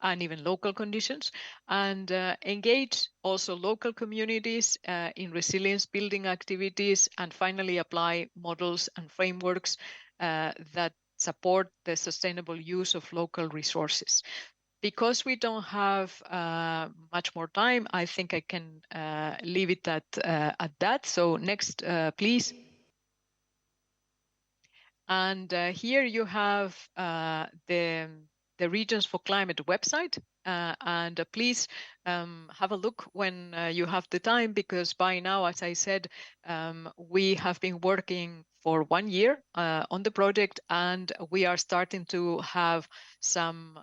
and even local conditions, and engage also local communities in resilience building activities, and finally apply models and frameworks that support the sustainable use of local resources. Because we don't have much more time, I think I can leave it at that. So next, please. And here you have the Regions for Climate website. And please have a look when you have the time, because by now, as I said, we have been working for 1 year on the project, and we are starting to have some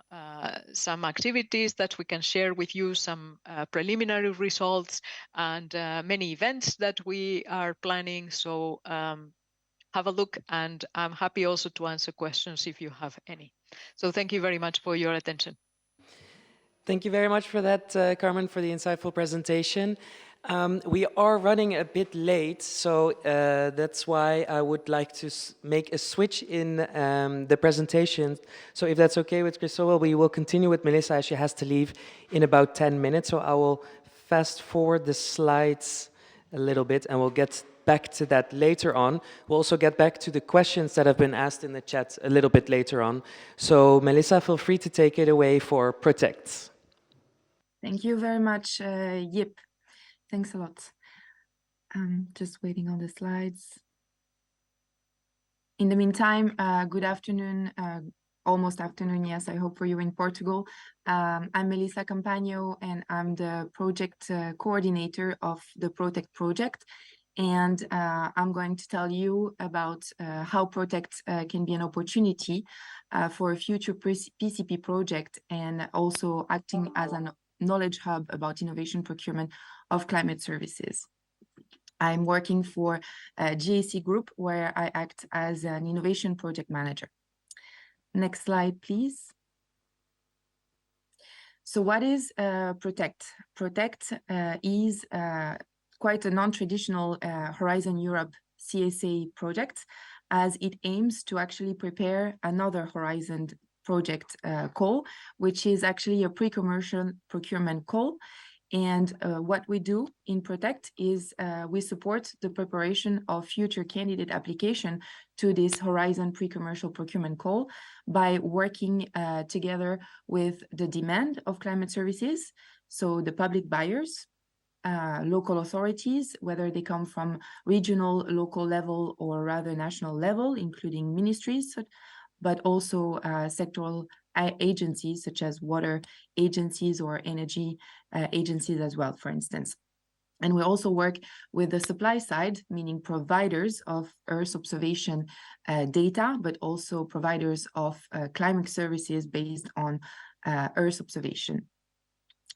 activities that we can share with you, some preliminary results, and many events that we are planning. So have a look, and I'm happy also to answer questions if you have any. So thank you very much for your attention. Thank you very much for that, Carmen, for the insightful presentation. We are running a bit late, so that's why I would like to make a switch in the presentation. So if that's okay with Cristóbal, we will continue with Melissa, as she has to leave in about 10 minutes. So I will fast forward the slides a little bit, and we'll get back to that later on. We'll also get back to the questions that have been asked in the chat a little bit later on. So Melissa, feel free to take it away for Protect. Thank you very much, Yip. Thanks a lot. Just waiting on the slides. In the meantime, good afternoon, almost afternoon, yes, I hope for you in Portugal. I'm Melissa Campagno, and I'm the project coordinator of the Protect project. And I'm going to tell you about how Protect can be an opportunity for a future PCP project, and also acting as a knowledge hub about innovation procurement of climate services. I'm working for GAC Group, where I act as an innovation project manager. Next slide, please. So what is Protect? Protect is quite a non-traditional Horizon Europe CSA project, as it aims to actually prepare another Horizon project call, which is actually a pre-commercial procurement call. And what we do in Protect is we support the preparation of future candidate application to this Horizon pre-commercial procurement call by working together with the demand of climate services, so the public buyers, local authorities, whether they come from regional, local level, or rather national level, including ministries, but also sectoral agencies such as water agencies or energy agencies as well, for instance. And we also work with the supply side, meaning providers of Earth observation data, but also providers of climate services based on Earth observation.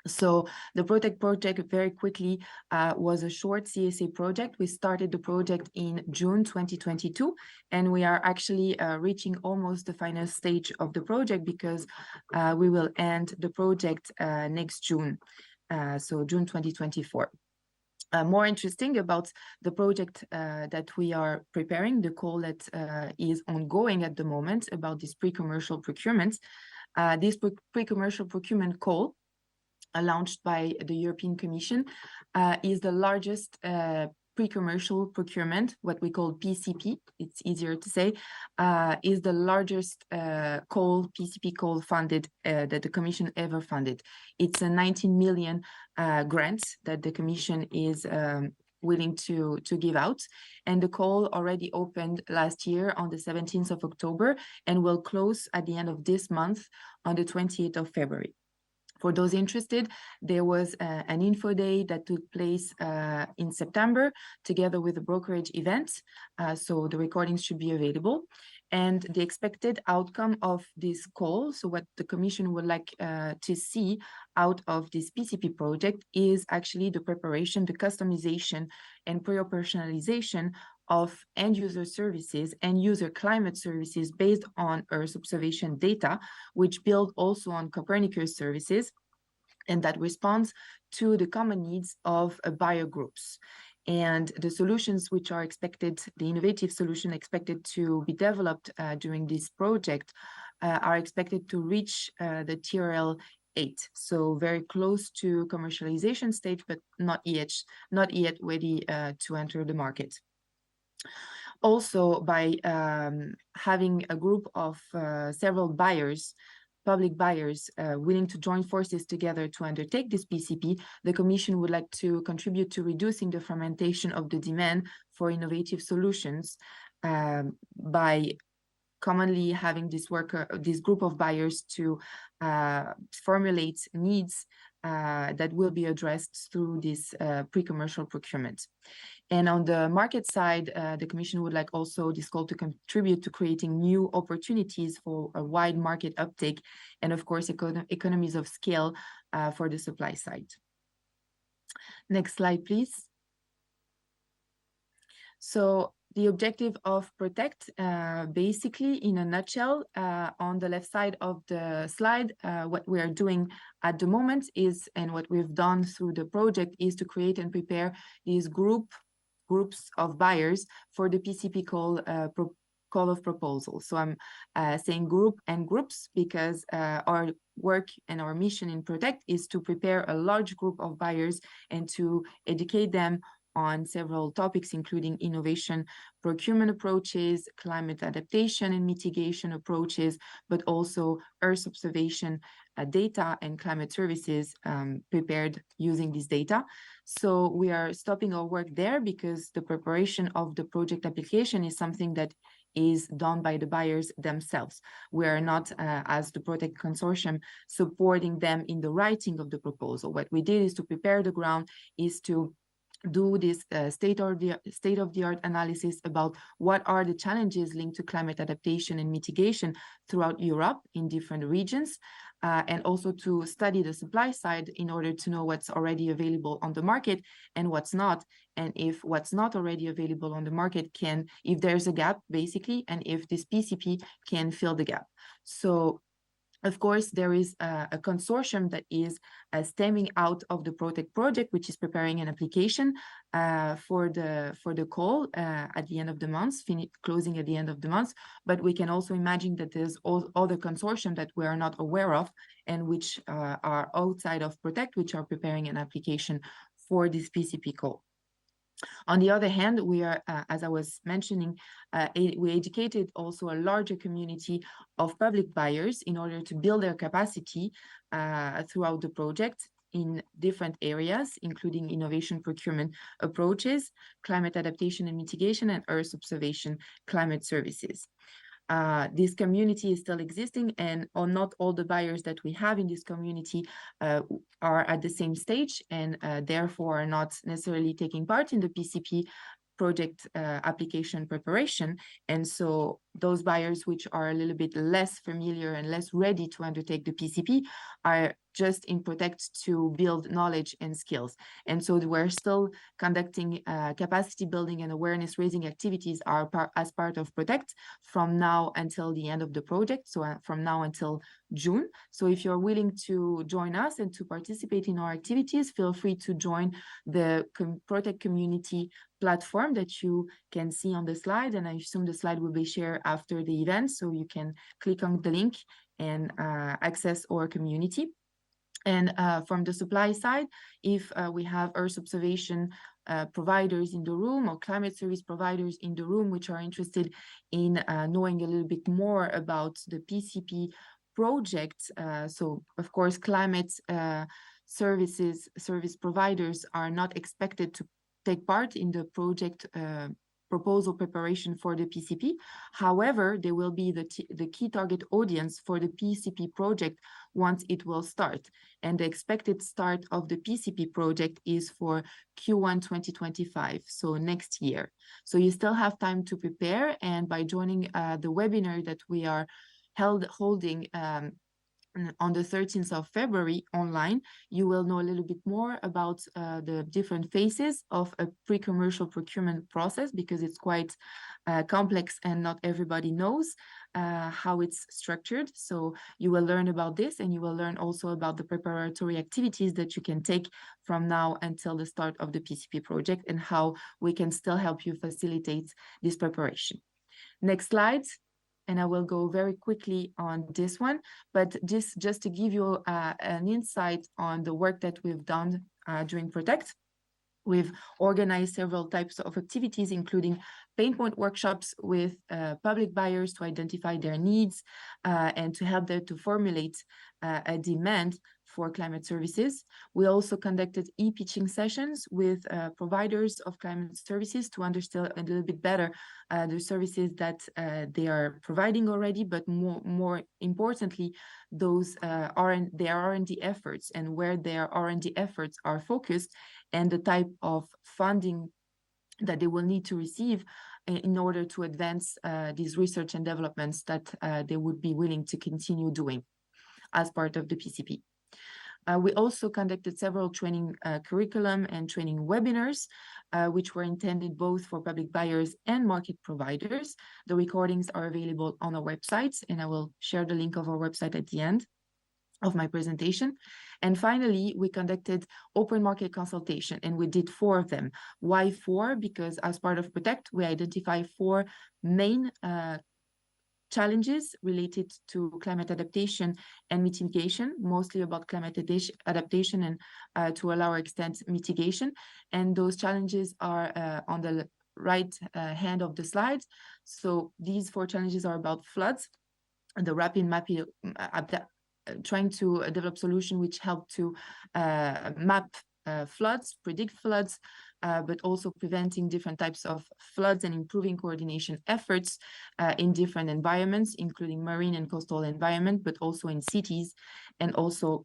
So the Protect project very quickly was a short CSA project. We started the project in June 2022, and we are actually reaching almost the final stage of the project because we will end the project next June, so June 2024. More interesting about the project that we are preparing, the call that is ongoing at the moment about this pre-commercial procurement. This pre-commercial procurement call launched by the European Commission is the largest pre-commercial procurement, what we call PCP, it's easier to say, is the largest PCP call funded that the Commission ever funded. It's a 19 million grant that the Commission is willing to give out. And the call already opened last year on the 17th of October and will close at the end of this month on the 28th of February. For those interested, there was an info day that took place in September together with a brokerage event. So the recordings should be available. And the expected outcome of this call, so what the Commission would like to see out of this PCP project is actually the preparation, the customization and pre-operationalization of end-user services, end-user climate services based on Earth observation data, which build also on Copernicus services, and that responds to the common needs of buyer groups. And the solutions which are expected, the innovative solution expected to be developed during this project are expected to reach the TRL 8, so very close to commercialization stage, but not yet ready to enter the market. Also, by having a group of several buyers, public buyers willing to join forces together to undertake this PCP, the Commission would like to contribute to reducing the fragmentation of the demand for innovative solutions by commonly having this group of buyers to formulate needs that will be addressed through this pre-commercial procurement. And on the market side, the Commission would like also this call to contribute to creating new opportunities for a wide market uptake and, of course, economies of scale for the supply side. Next slide, please. So the objective of Protect, basically, in a nutshell, on the left side of the slide, what we are doing at the moment is, and what we've done through the project, is to create and prepare these groups of buyers for the PCP call of proposal. So I'm saying group and groups because our work and our mission in Protect is to prepare a large group of buyers and to educate them on several topics, including innovation, procurement approaches, climate adaptation and mitigation approaches, but also Earth observation data and climate services prepared using this data. So we are stopping our work there because the preparation of the project application is something that is done by the buyers themselves. We are not, as the Protect Consortium, supporting them in the writing of the proposal. What we did is to prepare the ground, is to do this state-of-the-art analysis about what are the challenges linked to climate adaptation and mitigation throughout Europe in different regions, and also to study the supply side in order to know what's already available on the market and what's not, and if what's not already available on the market can, if there's a gap, basically, and if this PCP can fill the gap. So Of course, there is a consortium that is stemming out of the Protect project, which is preparing an application for the call at the end of the month, closing at the end of the month. But we can also imagine that there's other consortium that we are not aware of and which are outside of Protect, which are preparing an application for this PCP call. On the other hand, we are, as I was mentioning, we educated also a larger community of public buyers in order to build their capacity throughout the project in different areas, including innovation procurement approaches, climate adaptation and mitigation, and Earth observation climate services. This community is still existing, and not all the buyers that we have in this community are at the same stage, and therefore are not necessarily taking part in the PCP project application preparation. And so those buyers which are a little bit less familiar and less ready to undertake the PCP are just in Protect to build knowledge and skills. And so we're still conducting capacity building and awareness raising activities as part of Protect from now until the end of the project, so from now until June. So if you're willing to join us and to participate in our activities, feel free to join the Protect community platform that you can see on the slide, and I assume the slide will be shared after the event, so you can click on the link and access our community. And from the supply side, if we have Earth observation providers in the room or climate service providers in the room which are interested in knowing a little bit more about the PCP project, so of course climate service providers are not expected to take part in the project proposal preparation for the PCP. However, they will be the key target audience for the PCP project once it will start. And the expected start of the PCP project is for Q1 2025, so next year. So you still have time to prepare, and by joining the webinar that we are holding on the 13th of February online, you will know a little bit more about the different phases of a pre-commercial procurement process, because it's quite complex and not everybody knows how it's structured. So you will learn about this, and you will learn also about the preparatory activities that you can take from now until the start of the PCP project, and how we can still help you facilitate this preparation. Next slide. And I will go very quickly on this one, but just to give you an insight on the work that we've done during Protect. We've organized several types of activities, including pain point workshops with public buyers to identify their needs and to help them to formulate a demand for climate services. We also conducted e-pitching sessions with providers of climate services to understand a little bit better the services that they are providing already, but more importantly, those their R&D efforts and where their R&D efforts are focused, and the type of funding that they will need to receive in order to advance these research and developments that they would be willing to continue doing as part of the PCP. We also conducted several training curriculum and training webinars, which were intended both for public buyers and market providers. The recordings are available on our website, and I will share the link of our website at the end of my presentation. And finally, we conducted open market consultation, and we did 4 of them. Why 4? Because as part of Protect, we identify 4 main challenges related to climate adaptation and mitigation, mostly about climate adaptation and to a lower extent mitigation. And those challenges are on the right hand of the slide. So these 4 challenges are about floods, and the rapid mapping, trying to develop solutions which help to map floods, predict floods, but also preventing different types of floods and improving coordination efforts in different environments, including marine and coastal environment, but also in cities, and also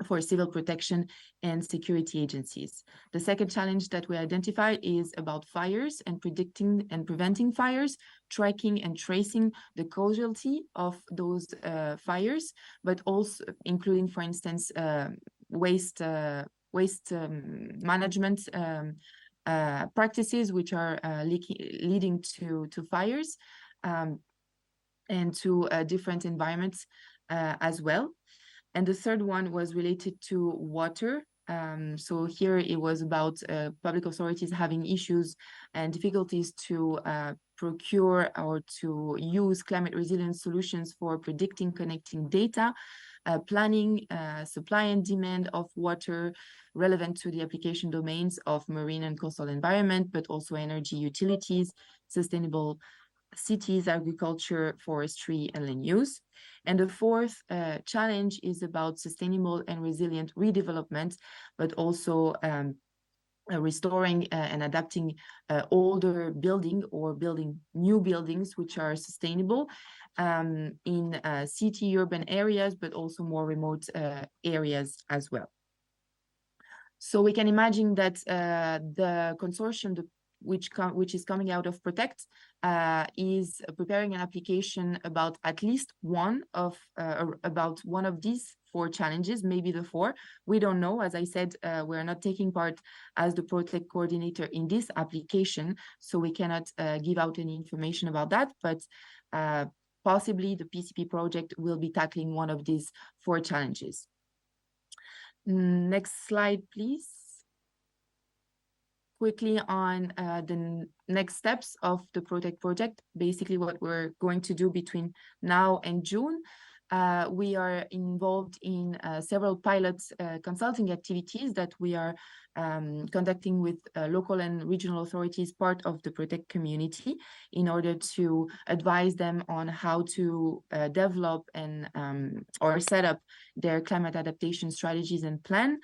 for civil protection and security agencies. The second challenge that we identified is about fires and predicting and preventing fires, tracking and tracing the causality of those fires, but also including, for instance, waste management practices which are leading to fires and to different environments as well. And the third one was related to water. So here it was about public authorities having issues and difficulties to procure or to use climate resilience solutions for predicting connecting data, planning supply and demand of water relevant to the application domains of marine and coastal environment, but also energy utilities, sustainable cities, agriculture, forestry, and land use. And the fourth challenge is about sustainable and resilient redevelopment, but also restoring and adapting older building or building new buildings which are sustainable in city urban areas, but also more remote areas as well. So we can imagine that the consortium, which is coming out of Protect, is preparing an application about at least one of these 4 challenges, maybe the 4. We don't know. As I said, we're not taking part as the Protect coordinator in this application, so we cannot give out any information about that. But possibly the PCP project will be tackling one of these 4 challenges. Next slide, please. Quickly on the next steps of the Protect project, basically what we're going to do between now and June. We are involved in several pilot consulting activities that we are conducting with local and regional authorities, part of the Protect community, in order to advise them on how to develop and or set up their climate adaptation strategies and plan.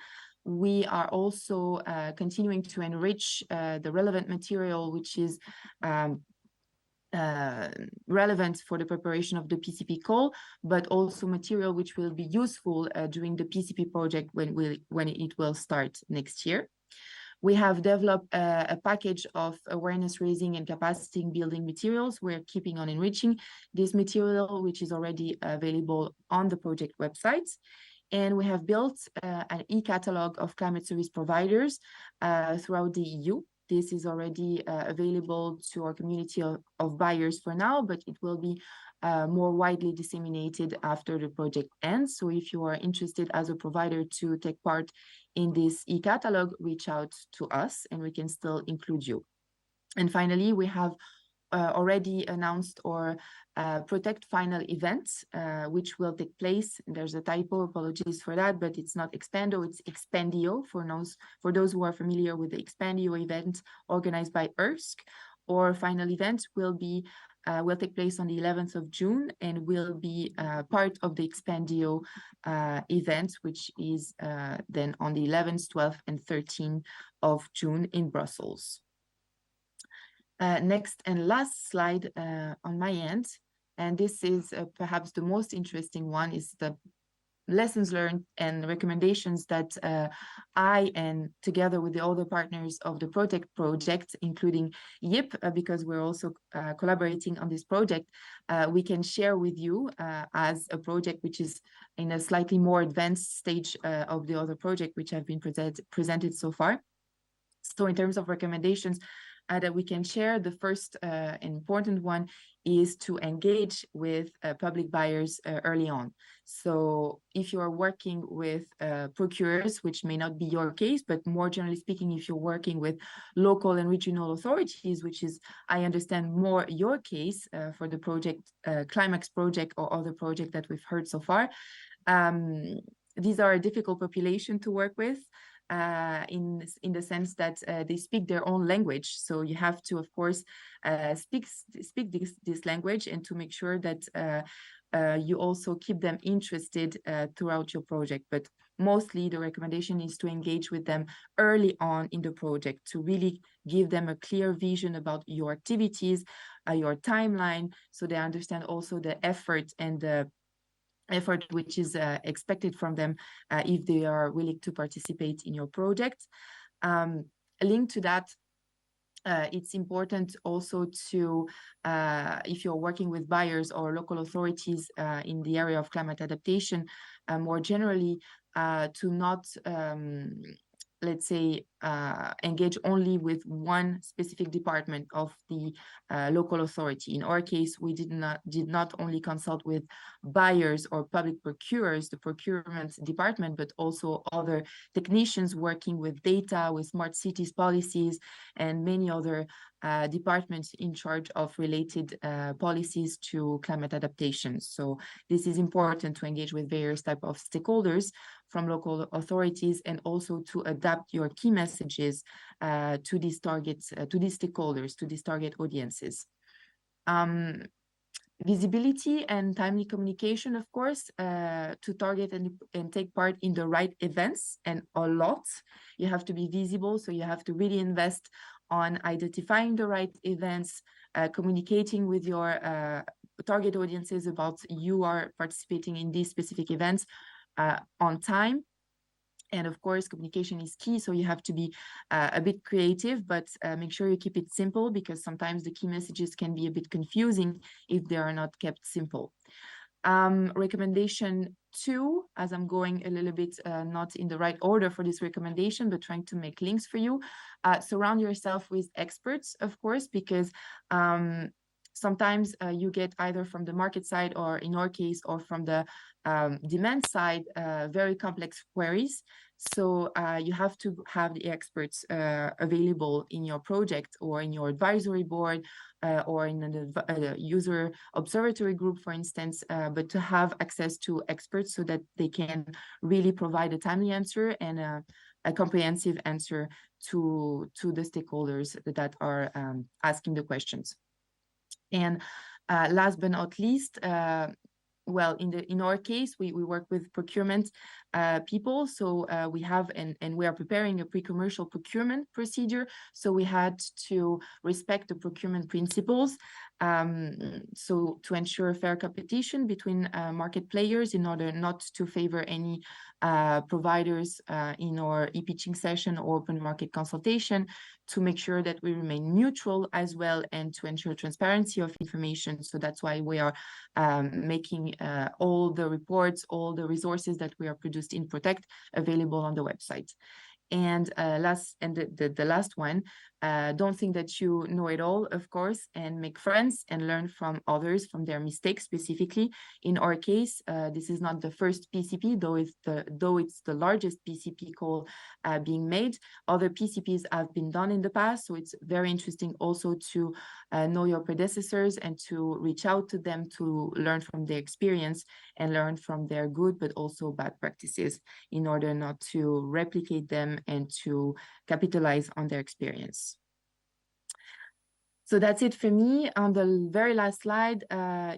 We are also continuing to enrich the relevant material, which is relevant for the preparation of the PCP call, but also material which will be useful during the PCP project when it will start next year. We have developed a package of awareness raising and capacity building materials. We're keeping on enriching this material, which is already available on the project website. And we have built an e-catalog of climate service providers throughout the EU. This is already available to our community of buyers for now, but it will be more widely disseminated after the project ends. So if you are interested as a provider to take part in this e-catalog, reach out to us and we can still include you. And finally, we have already announced our Protect final event, which will take place. There's a typo, apologies for that, but it's not Expando, it's Expandio for those who are familiar with the Expandio event organized by ERSC. Our final event will take place on the 11th of June and will be part of the Expandio event, which is then on the 11th, 12th, and 13th of June in Brussels. Next and last slide on my end, and this is perhaps the most interesting one, is the lessons learned and recommendations that I, and together with the other partners of the Protect project, including YIP, because we're also collaborating on this project, we can share with you as a project which is in a slightly more advanced stage of the other project which have been presented so far. So in terms of recommendations that we can share, the first important one is to engage with public buyers early on. So if you are working with procurers, which may not be your case, but more generally speaking, if you're working with local and regional authorities, which is, I understand, more your case for the project, CLIMAAX project or other project that we've heard so far, these are a difficult population to work with. In the sense that they speak their own language, so you have to, of course, speak this language, and to make sure that you also keep them interested throughout your project. But mostly the recommendation is to engage with them early on in the project, to really give them a clear vision about your activities, your timeline, so they understand also the effort and the effort which is expected from them if they are willing to participate in your project. Linked to that, it's important also to, if you're working with buyers or local authorities in the area of climate adaptation, more generally, to not let's say, engage only with one specific department of the local authority. In our case, we did not only consult with buyers or public procurers, the procurement department, but also other technicians working with data, with smart cities policies, and many other departments in charge of related policies to climate adaptation. So this is important to engage with various types of stakeholders from local authorities, and also to adapt your key messages to these targets, to these stakeholders, to these target audiences. Visibility and timely communication, of course, to target and take part in the right events, and a lot. You have to be visible, so you have to really invest on identifying the right events, communicating with your target audiences about you are participating in these specific events on time. And of course, communication is key, so you have to be a bit creative, but make sure you keep it simple, because sometimes the key messages can be a bit confusing if they are not kept simple. Recommendation 2, as I'm going a little bit not in the right order for this recommendation, but trying to make links for you. Surround yourself with experts, of course, because sometimes you get either from the market side, or in our case, or from the demand side, very complex queries. So you have to have the experts available in your project, or in your advisory board, or in the user observatory group, for instance, but to have access to experts so that they can really provide a timely answer and a comprehensive answer to the stakeholders that are asking the questions. And last but not least, well, in our case, we work with procurement people. So we have, and we are preparing a pre-commercial procurement procedure. So we had to respect the procurement principles. So to ensure fair competition between market players, in order not to favor any providers in our e-pitching session or open market consultation, to make sure that we remain neutral as well, and to ensure transparency of information. So that's why we are making all the reports, all the resources that we are produced in Protect available on the website. And the last one, don't think that you know it all, of course, and make friends and learn from others, from their mistakes specifically. In our case, this is not the first PCP, though it's the largest PCP call being made. Other PCPs have been done in the past, so it's very interesting also to know your predecessors and to reach out to them to learn from their experience and learn from their good but also bad practices, in order not to replicate them and to capitalize on their experience. So that's it for me. On the very last slide,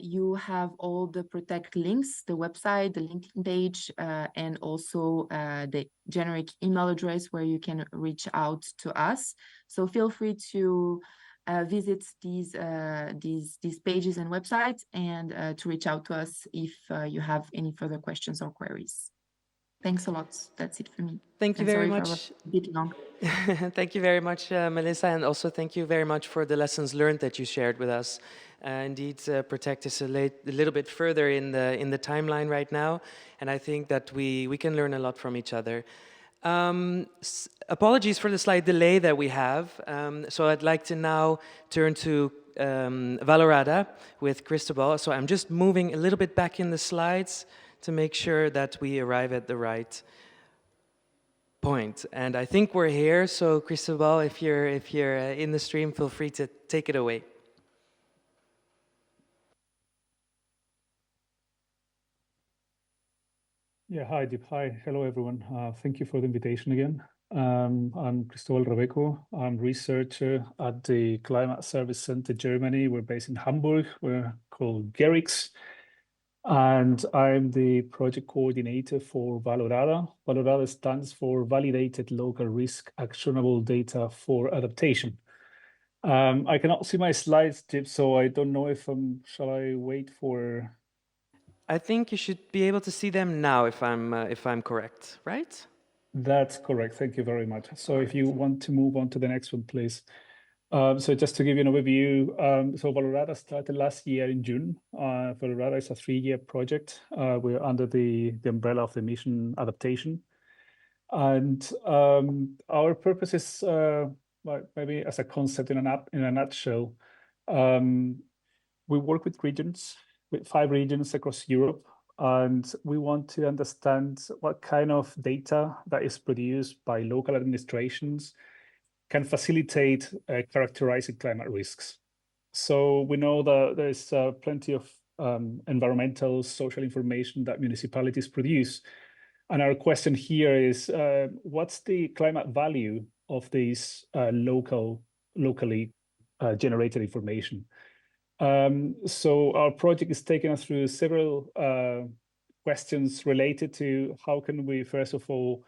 you have all the Protect links, the website, the LinkedIn page, and also the generic email address where you can reach out to us. So feel free to visit these pages and websites, and to reach out to us if you have any further questions or queries. Thanks a lot. That's it for me. Thank you very much. Sorry if I was a bit long. Thank you very much, Melissa, and also thank you very much for the lessons learned that you shared with us. Indeed, Protect is a little bit further in the timeline right now, and I think that we can learn a lot from each other. Apologies for the slight delay that we have. So I'd like to now turn to Valorada with Cristobal. So I'm just moving a little bit back in the slides to make sure that we arrive at the right point. And I think we're here. So Cristobal, if you're in the stream, feel free to take it away. Yeah, hi, Deep. Hi, hello, everyone. Thank you for the invitation again. I'm Cristobal Rebeco. I'm researcher at the Climate Service Center, Germany. We're based in Hamburg. We're called GERIX. And I'm the project coordinator for Valorada. Valorada stands for Validated Local Risk Actionable Data for Adaptation. I cannot see my slides, Deep, so I don't know if shall I wait for... I think you should be able to see them now, if I'm correct, right? That's correct. Thank you very much. So if you want to move on to the next one, please. So just to give you an overview, so Valorada started last year in June. Valorada is a 3-year project. We're under the umbrella of the mission adaptation. And our purpose is, maybe as a concept in a nutshell, we work with regions, with 5 regions across Europe, and we want to understand what kind of data that is produced by local administrations can facilitate characterizing climate risks. So we know that there's plenty of environmental, social information that municipalities produce. And our question here is, what's the climate value of these locally generated information? So our project is taking us through several questions related to how can we, first of all,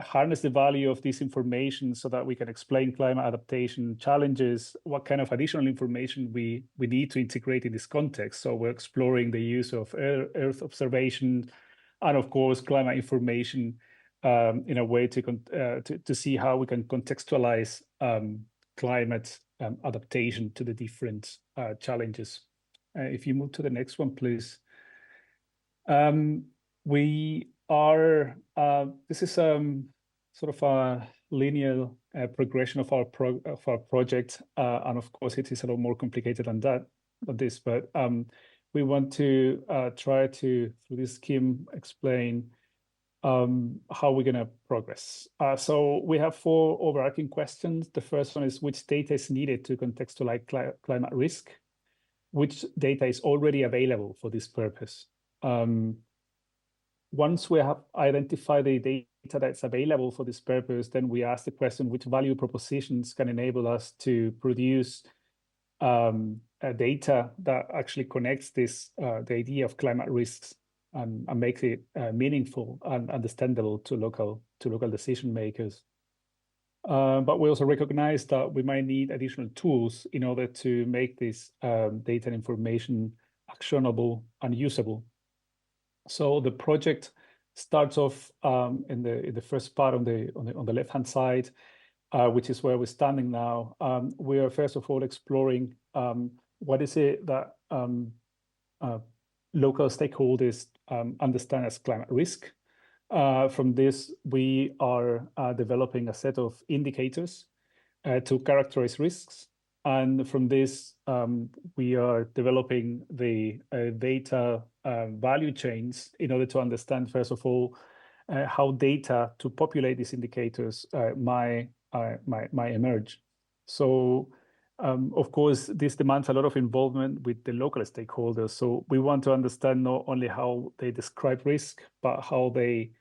harness the value of this information so that we can explain climate adaptation challenges, what kind of additional information we need to integrate in this context. So we're exploring the use of Earth observation and, of course, climate information in a way to see how we can contextualize climate adaptation to the different challenges. If you move to the next one, please. We are, this is sort of a linear progression of our project. And of course, it is a lot more complicated than this, but we want to try to, through this scheme, explain how we're going to progress. So we have 4 overarching questions. The first one is, which data is needed to contextualize climate risk? Which data is already available for this purpose? Once we have identified the data that's available for this purpose, then we ask the question, which value propositions can enable us to produce data that actually connects this, the idea of climate risks and makes it meaningful and understandable to local decision makers. But we also recognize that we might need additional tools in order to make this data and information actionable and usable. So the project starts off in the first part on the left-hand side, which is where we're standing now. We are first of all exploring what is it that local stakeholders understand as climate risk. From this, we are developing a set of indicators to characterize risks. And from this, we are developing the data value chains in order to understand, first of all, how data to populate these indicators might emerge. So, of course, this demands a lot of involvement with the local stakeholders. So we want to understand not only how they describe risk, but how they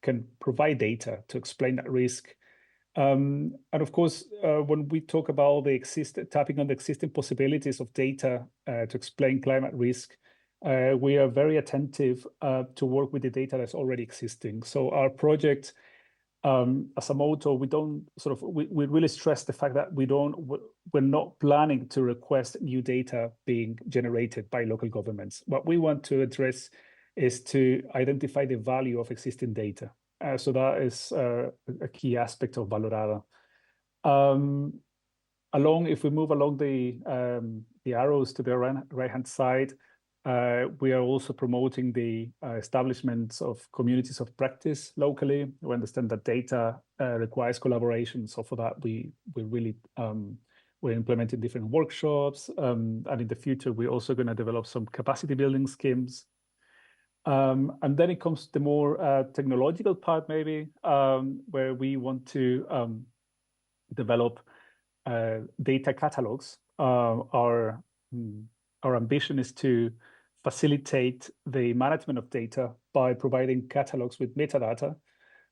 can provide data to explain that risk. And of course, when we talk about tapping on the existing possibilities of data to explain climate risk, we are very attentive to work with the data that's already existing. So our project, as a motto, we really stress the fact that we're not planning to request new data being generated by local governments. What we want to address is to identify the value of existing data. So that is a key aspect of Valorada. If we move along the arrows to the right-hand side, we are also promoting the establishment of communities of practice locally. We understand that data requires collaboration. So for that, we're implementing different workshops. And in the future, we're also going to develop some capacity building schemes. And then it comes to the more technological part, maybe, where we want to develop data catalogs. Our ambition is to facilitate the management of data by providing catalogs with metadata,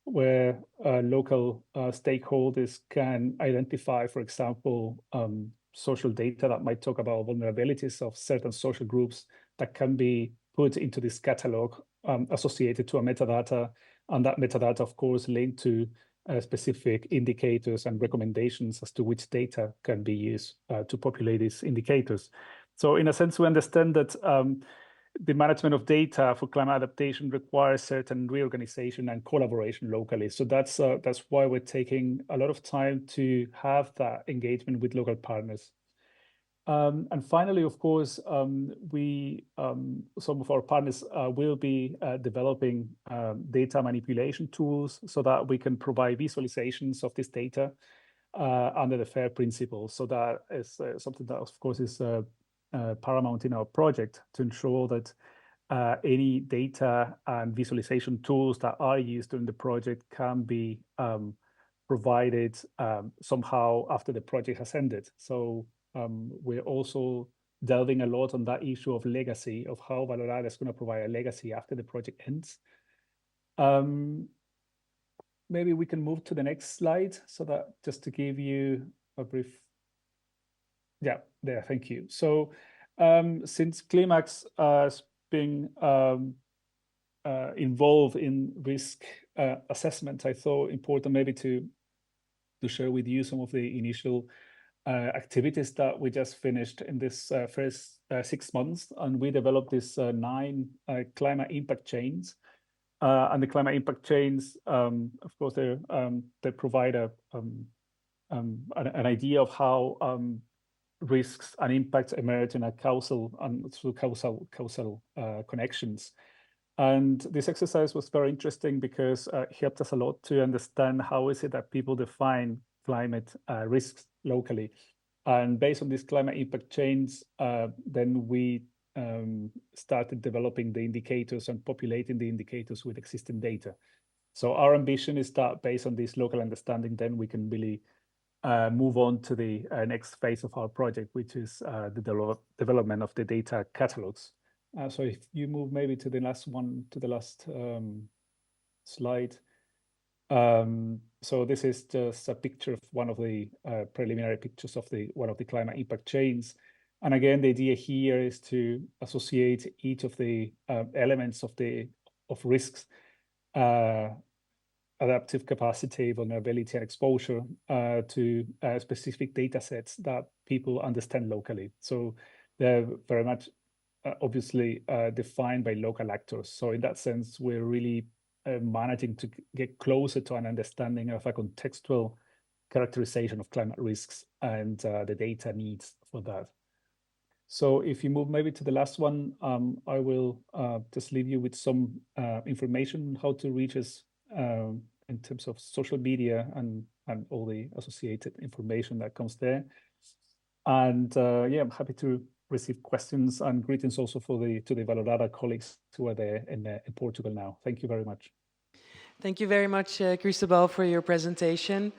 where local stakeholders can identify, for example, social data that might talk about vulnerabilities of certain social groups that can be put into this catalog associated to a metadata, and that metadata, of course, linked to specific indicators and recommendations as to which data can be used to populate these indicators. So in a sense, we understand that the management of data for climate adaptation requires certain reorganization and collaboration locally. So that's why we're taking a lot of time to have that engagement with local partners. And finally, of course, some of our partners will be developing data manipulation tools so that we can provide visualizations of this data under the FAIR principles. So that is something that, of course, is paramount in our project to ensure that any data and visualization tools that are used during the project can be provided somehow after the project has ended. So we're also delving a lot on that issue of legacy, of how Valorada is going to provide a legacy after the project ends. Maybe we can move to the next slide so that just to give you a brief. Yeah, there, thank you. So since CLIMAAX has been involved in risk assessment, I thought important maybe to share with you some of the initial activities that we just finished in this first 6 months. And we developed this 9 climate impact chains. And the climate impact chains, of course, they provide an idea of how risks and impacts emerge in a causal and through causal connections. And this exercise was very interesting because it helped us a lot to understand how is it that people define climate risks locally. And based on these climate impact chains, then we started developing the indicators and populating the indicators with existing data. So our ambition is that based on this local understanding, then we can really move on to the next phase of our project, which is the development of the data catalogs. So if you move maybe to the last one, to the last slide. So this is just a picture of one of the preliminary pictures of one of the climate impact chains. And again, the idea here is to associate each of the elements of risks, adaptive capacity, vulnerability, and exposure to specific data sets that people understand locally. So they're very much obviously defined by local actors. So in that sense, we're really managing to get closer to an understanding of a contextual characterization of climate risks and the data needs for that. So if you move maybe to the last one, I will just leave you with some information how to reach us in terms of social media and all the associated information that comes there. And yeah, I'm happy to receive questions, and greetings also to the Valorada colleagues who are there in Portugal now. Thank you very much. Thank you very much, Cristobal, for your presentation.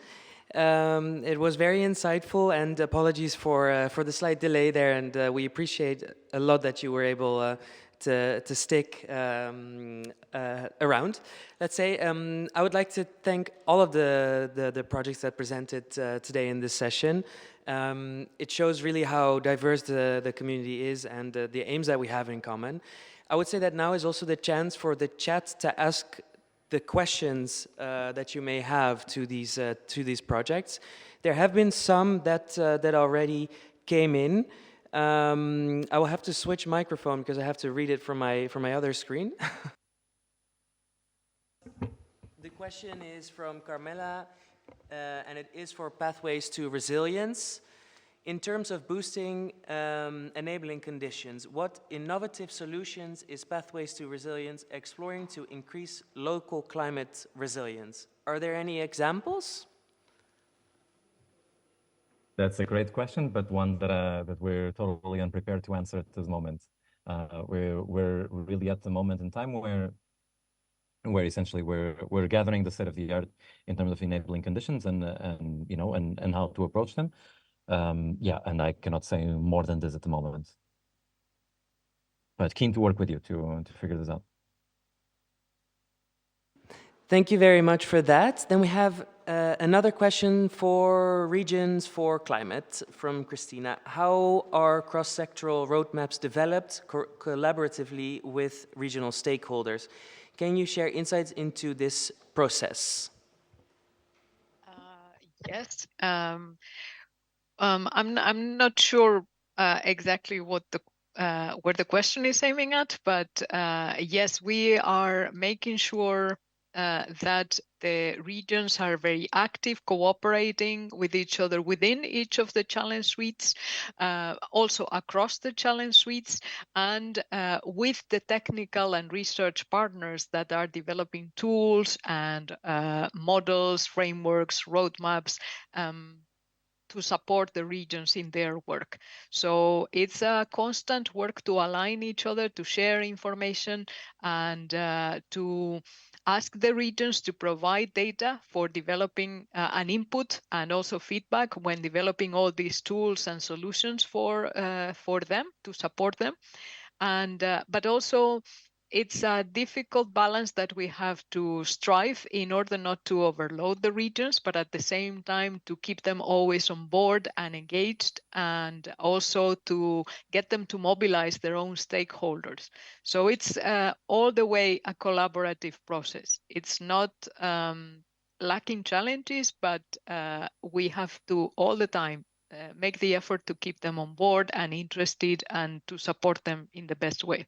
It was very insightful, and apologies for the slight delay there, and we appreciate a lot that you were able to stick around. Let's say I would like to thank all of the projects that presented today in this session. It shows really how diverse the community is and the aims that we have in common. I would say that now is also the chance for the chat to ask the questions that you may have to these projects. There have been some that already came in. I will have to switch microphone because I have to read it from my other screen. The question is from Carmela, and it is for Pathways to Resilience. In terms of boosting enabling conditions, what innovative solutions is Pathways to Resilience exploring to increase local climate resilience? Are there any examples? That's a great question, but one that we're totally unprepared to answer at this moment. We're really at the moment in time where essentially we're gathering the state of the art in terms of enabling conditions and how to approach them. Yeah, and I cannot say more than this at the moment. But keen to work with you to figure this out. Thank you very much for that. Then we have another question for Regions for Climate from Christina. How are cross-sectoral roadmaps developed collaboratively with regional stakeholders? Can you share insights into this process? Yes. I'm not sure exactly what where the question is aiming at, but yes, we are making sure that the regions are very active, cooperating with each other within each of the challenge suites, also across the challenge suites, and with the technical and research partners that are developing tools and models, frameworks, roadmaps, to support the regions in their work. So it's a constant work to align each other, to share information, and to ask the regions to provide data for developing an input and also feedback when developing all these tools and solutions for them, to support them. And but also it's a difficult balance that we have to strive in order not to overload the regions, but at the same time to keep them always on board and engaged, and also to get them to mobilize their own stakeholders. So it's all the way a collaborative process. It's not lacking challenges, but we have to all the time make the effort to keep them on board and interested and to support them in the best way.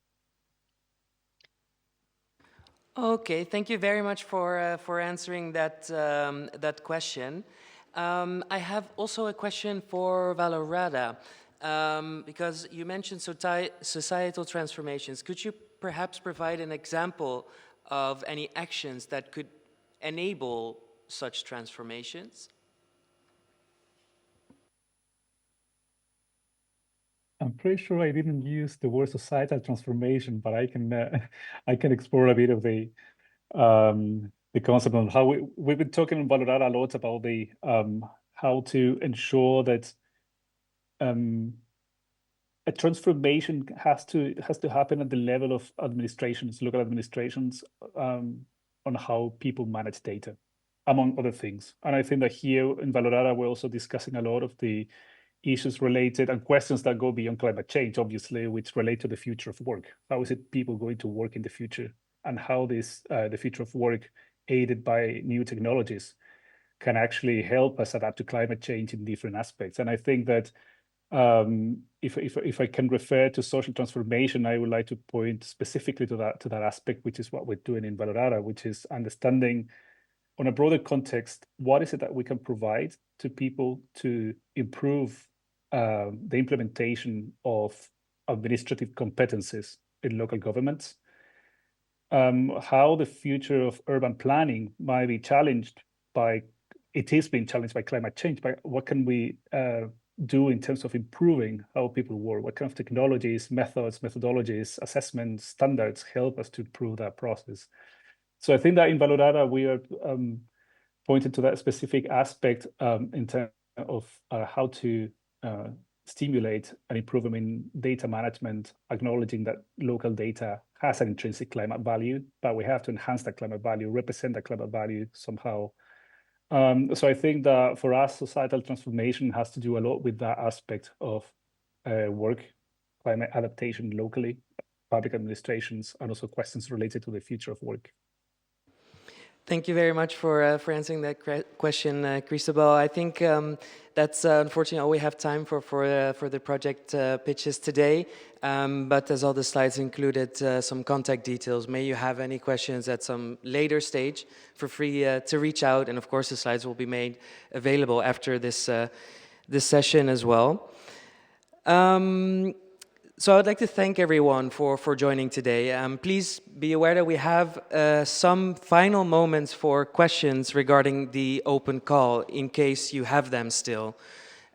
Okay, thank you very much for answering that question. I have also a question for Valorada, because you mentioned societal transformations. Could you perhaps provide an example of any actions that could enable such transformations? I'm pretty sure I didn't use the word societal transformation, but I can I can explore a bit of the concept on how we've been talking in Valorada a lot about the how to ensure that a transformation has to happen at the level of administrations, local administrations, on how people manage data, among other things. And I think that here in Valorada, we're also discussing a lot of the issues related and questions that go beyond climate change, obviously, which relate to the future of work. How is it people going to work in the future, and how this the future of work, aided by new technologies, can actually help us adapt to climate change in different aspects. And I think that if I can refer to social transformation, I would like to point specifically to that aspect, which is what we're doing in Valorada, which is understanding on a broader context, what is it that we can provide to people to improve the implementation of administrative competencies in local governments, how the future of urban planning might be challenged by, it is being challenged by climate change, but what can we do in terms of improving how people work? What kind of technologies, methods, methodologies, assessments, standards help us to improve that process? So I think that in Valorada, we are pointing to that specific aspect in terms of how to stimulate an improvement in data management, acknowledging that local data has an intrinsic climate value, but we have to enhance that climate value, represent that climate value somehow. So I think that for us, societal transformation has to do a lot with that aspect of work, climate adaptation locally, public administrations, and also questions related to the future of work. Thank you very much for answering that question, Cristobal. I think that's unfortunately all we have time for the project pitches today. But as all the slides included some contact details, may you have any questions at some later stage, feel free to reach out. And of course, the slides will be made available after this session as well. So I'd like to thank everyone for joining today. Please be aware that we have some final moments for questions regarding the open call, in case you have them still.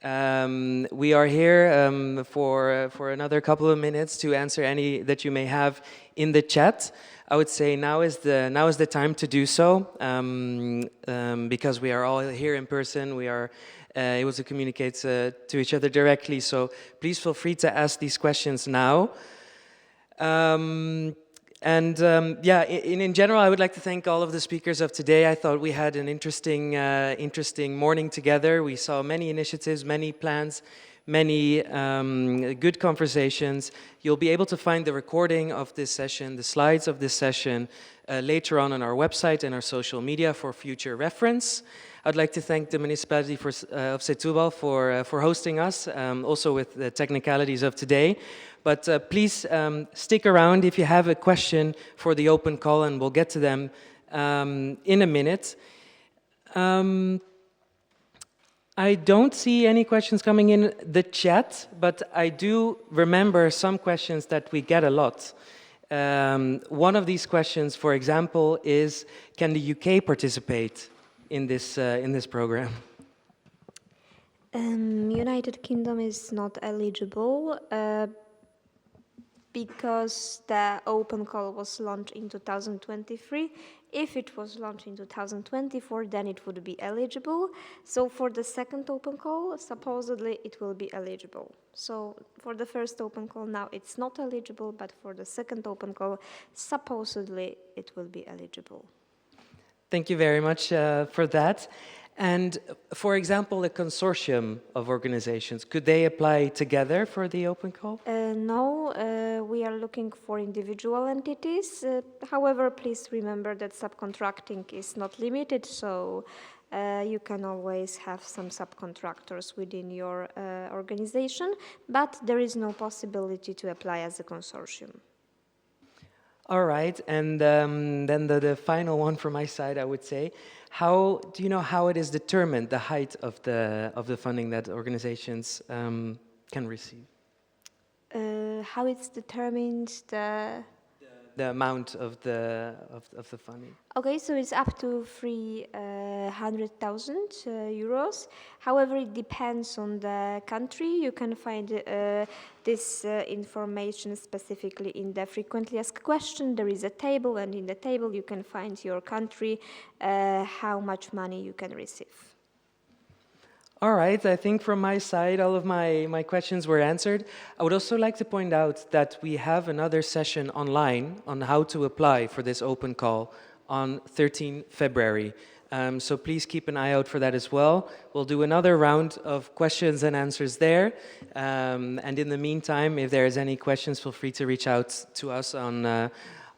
We are here for another couple of minutes to answer any that you may have in the chat. I would say now is the time to do so, because we are all here in person. We are able to communicate to each other directly. So please feel free to ask these questions now. Yeah, in general, I would like to thank all of the speakers of today. I thought we had an interesting morning together. We saw many initiatives, many plans, many good conversations. You'll be able to find the recording of this session, the slides of this session, later on our website and our social media for future reference. I'd like to thank the municipality of Setúbal for hosting us, also with the technicalities of today. But please stick around if you have a question for the open call, and we'll get to them in a minute. I don't see any questions coming in the chat, but I do remember some questions that we get a lot. One of these questions, for example, is, can the UK participate in this program? United Kingdom is not eligible because the open call was launched in 2023. If it was launched in 2024, then it would be eligible. So for the second open call, supposedly it will be eligible. So for the first open call now it's not eligible, but for the second open call, supposedly it will be eligible. Thank you very much for that. And for example, a consortium of organizations, could they apply together for the open call? No, we are looking for individual entities. However, please remember that subcontracting is not limited, so you can always have some subcontractors within your organization, but there is no possibility to apply as a consortium. All right, and then the final one from my side, I would say, do you know how it is determined, the height of the funding that organizations can receive? How it's determined the amount of the funding. Okay, so it's up to 300,000 euros. However, it depends on the country. You can find this information specifically in the frequently asked question. There is a table, and in the table you can find your country, how much money you can receive. All right, I think from my side, all of my questions were answered. I would also like to point out that we have another session online on how to apply for this open call on 13 February. So please keep an eye out for that as well. We'll do another round of questions and answers there. And in the meantime, if there's any questions, feel free to reach out to us on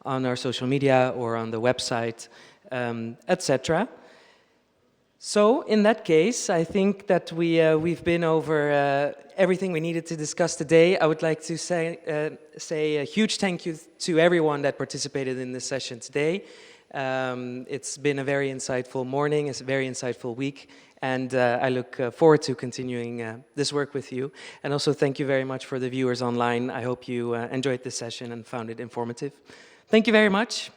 our social media or on the website, etc. So, in that case, I think that we've been over everything we needed to discuss today. I would like to say a huge thank you to everyone that participated in this session today. It's been a very insightful morning, it's a very insightful week, and I look forward to continuing this work with you. And also thank you very much for the viewers online. I hope you enjoyed this session and found it informative. Thank you very much.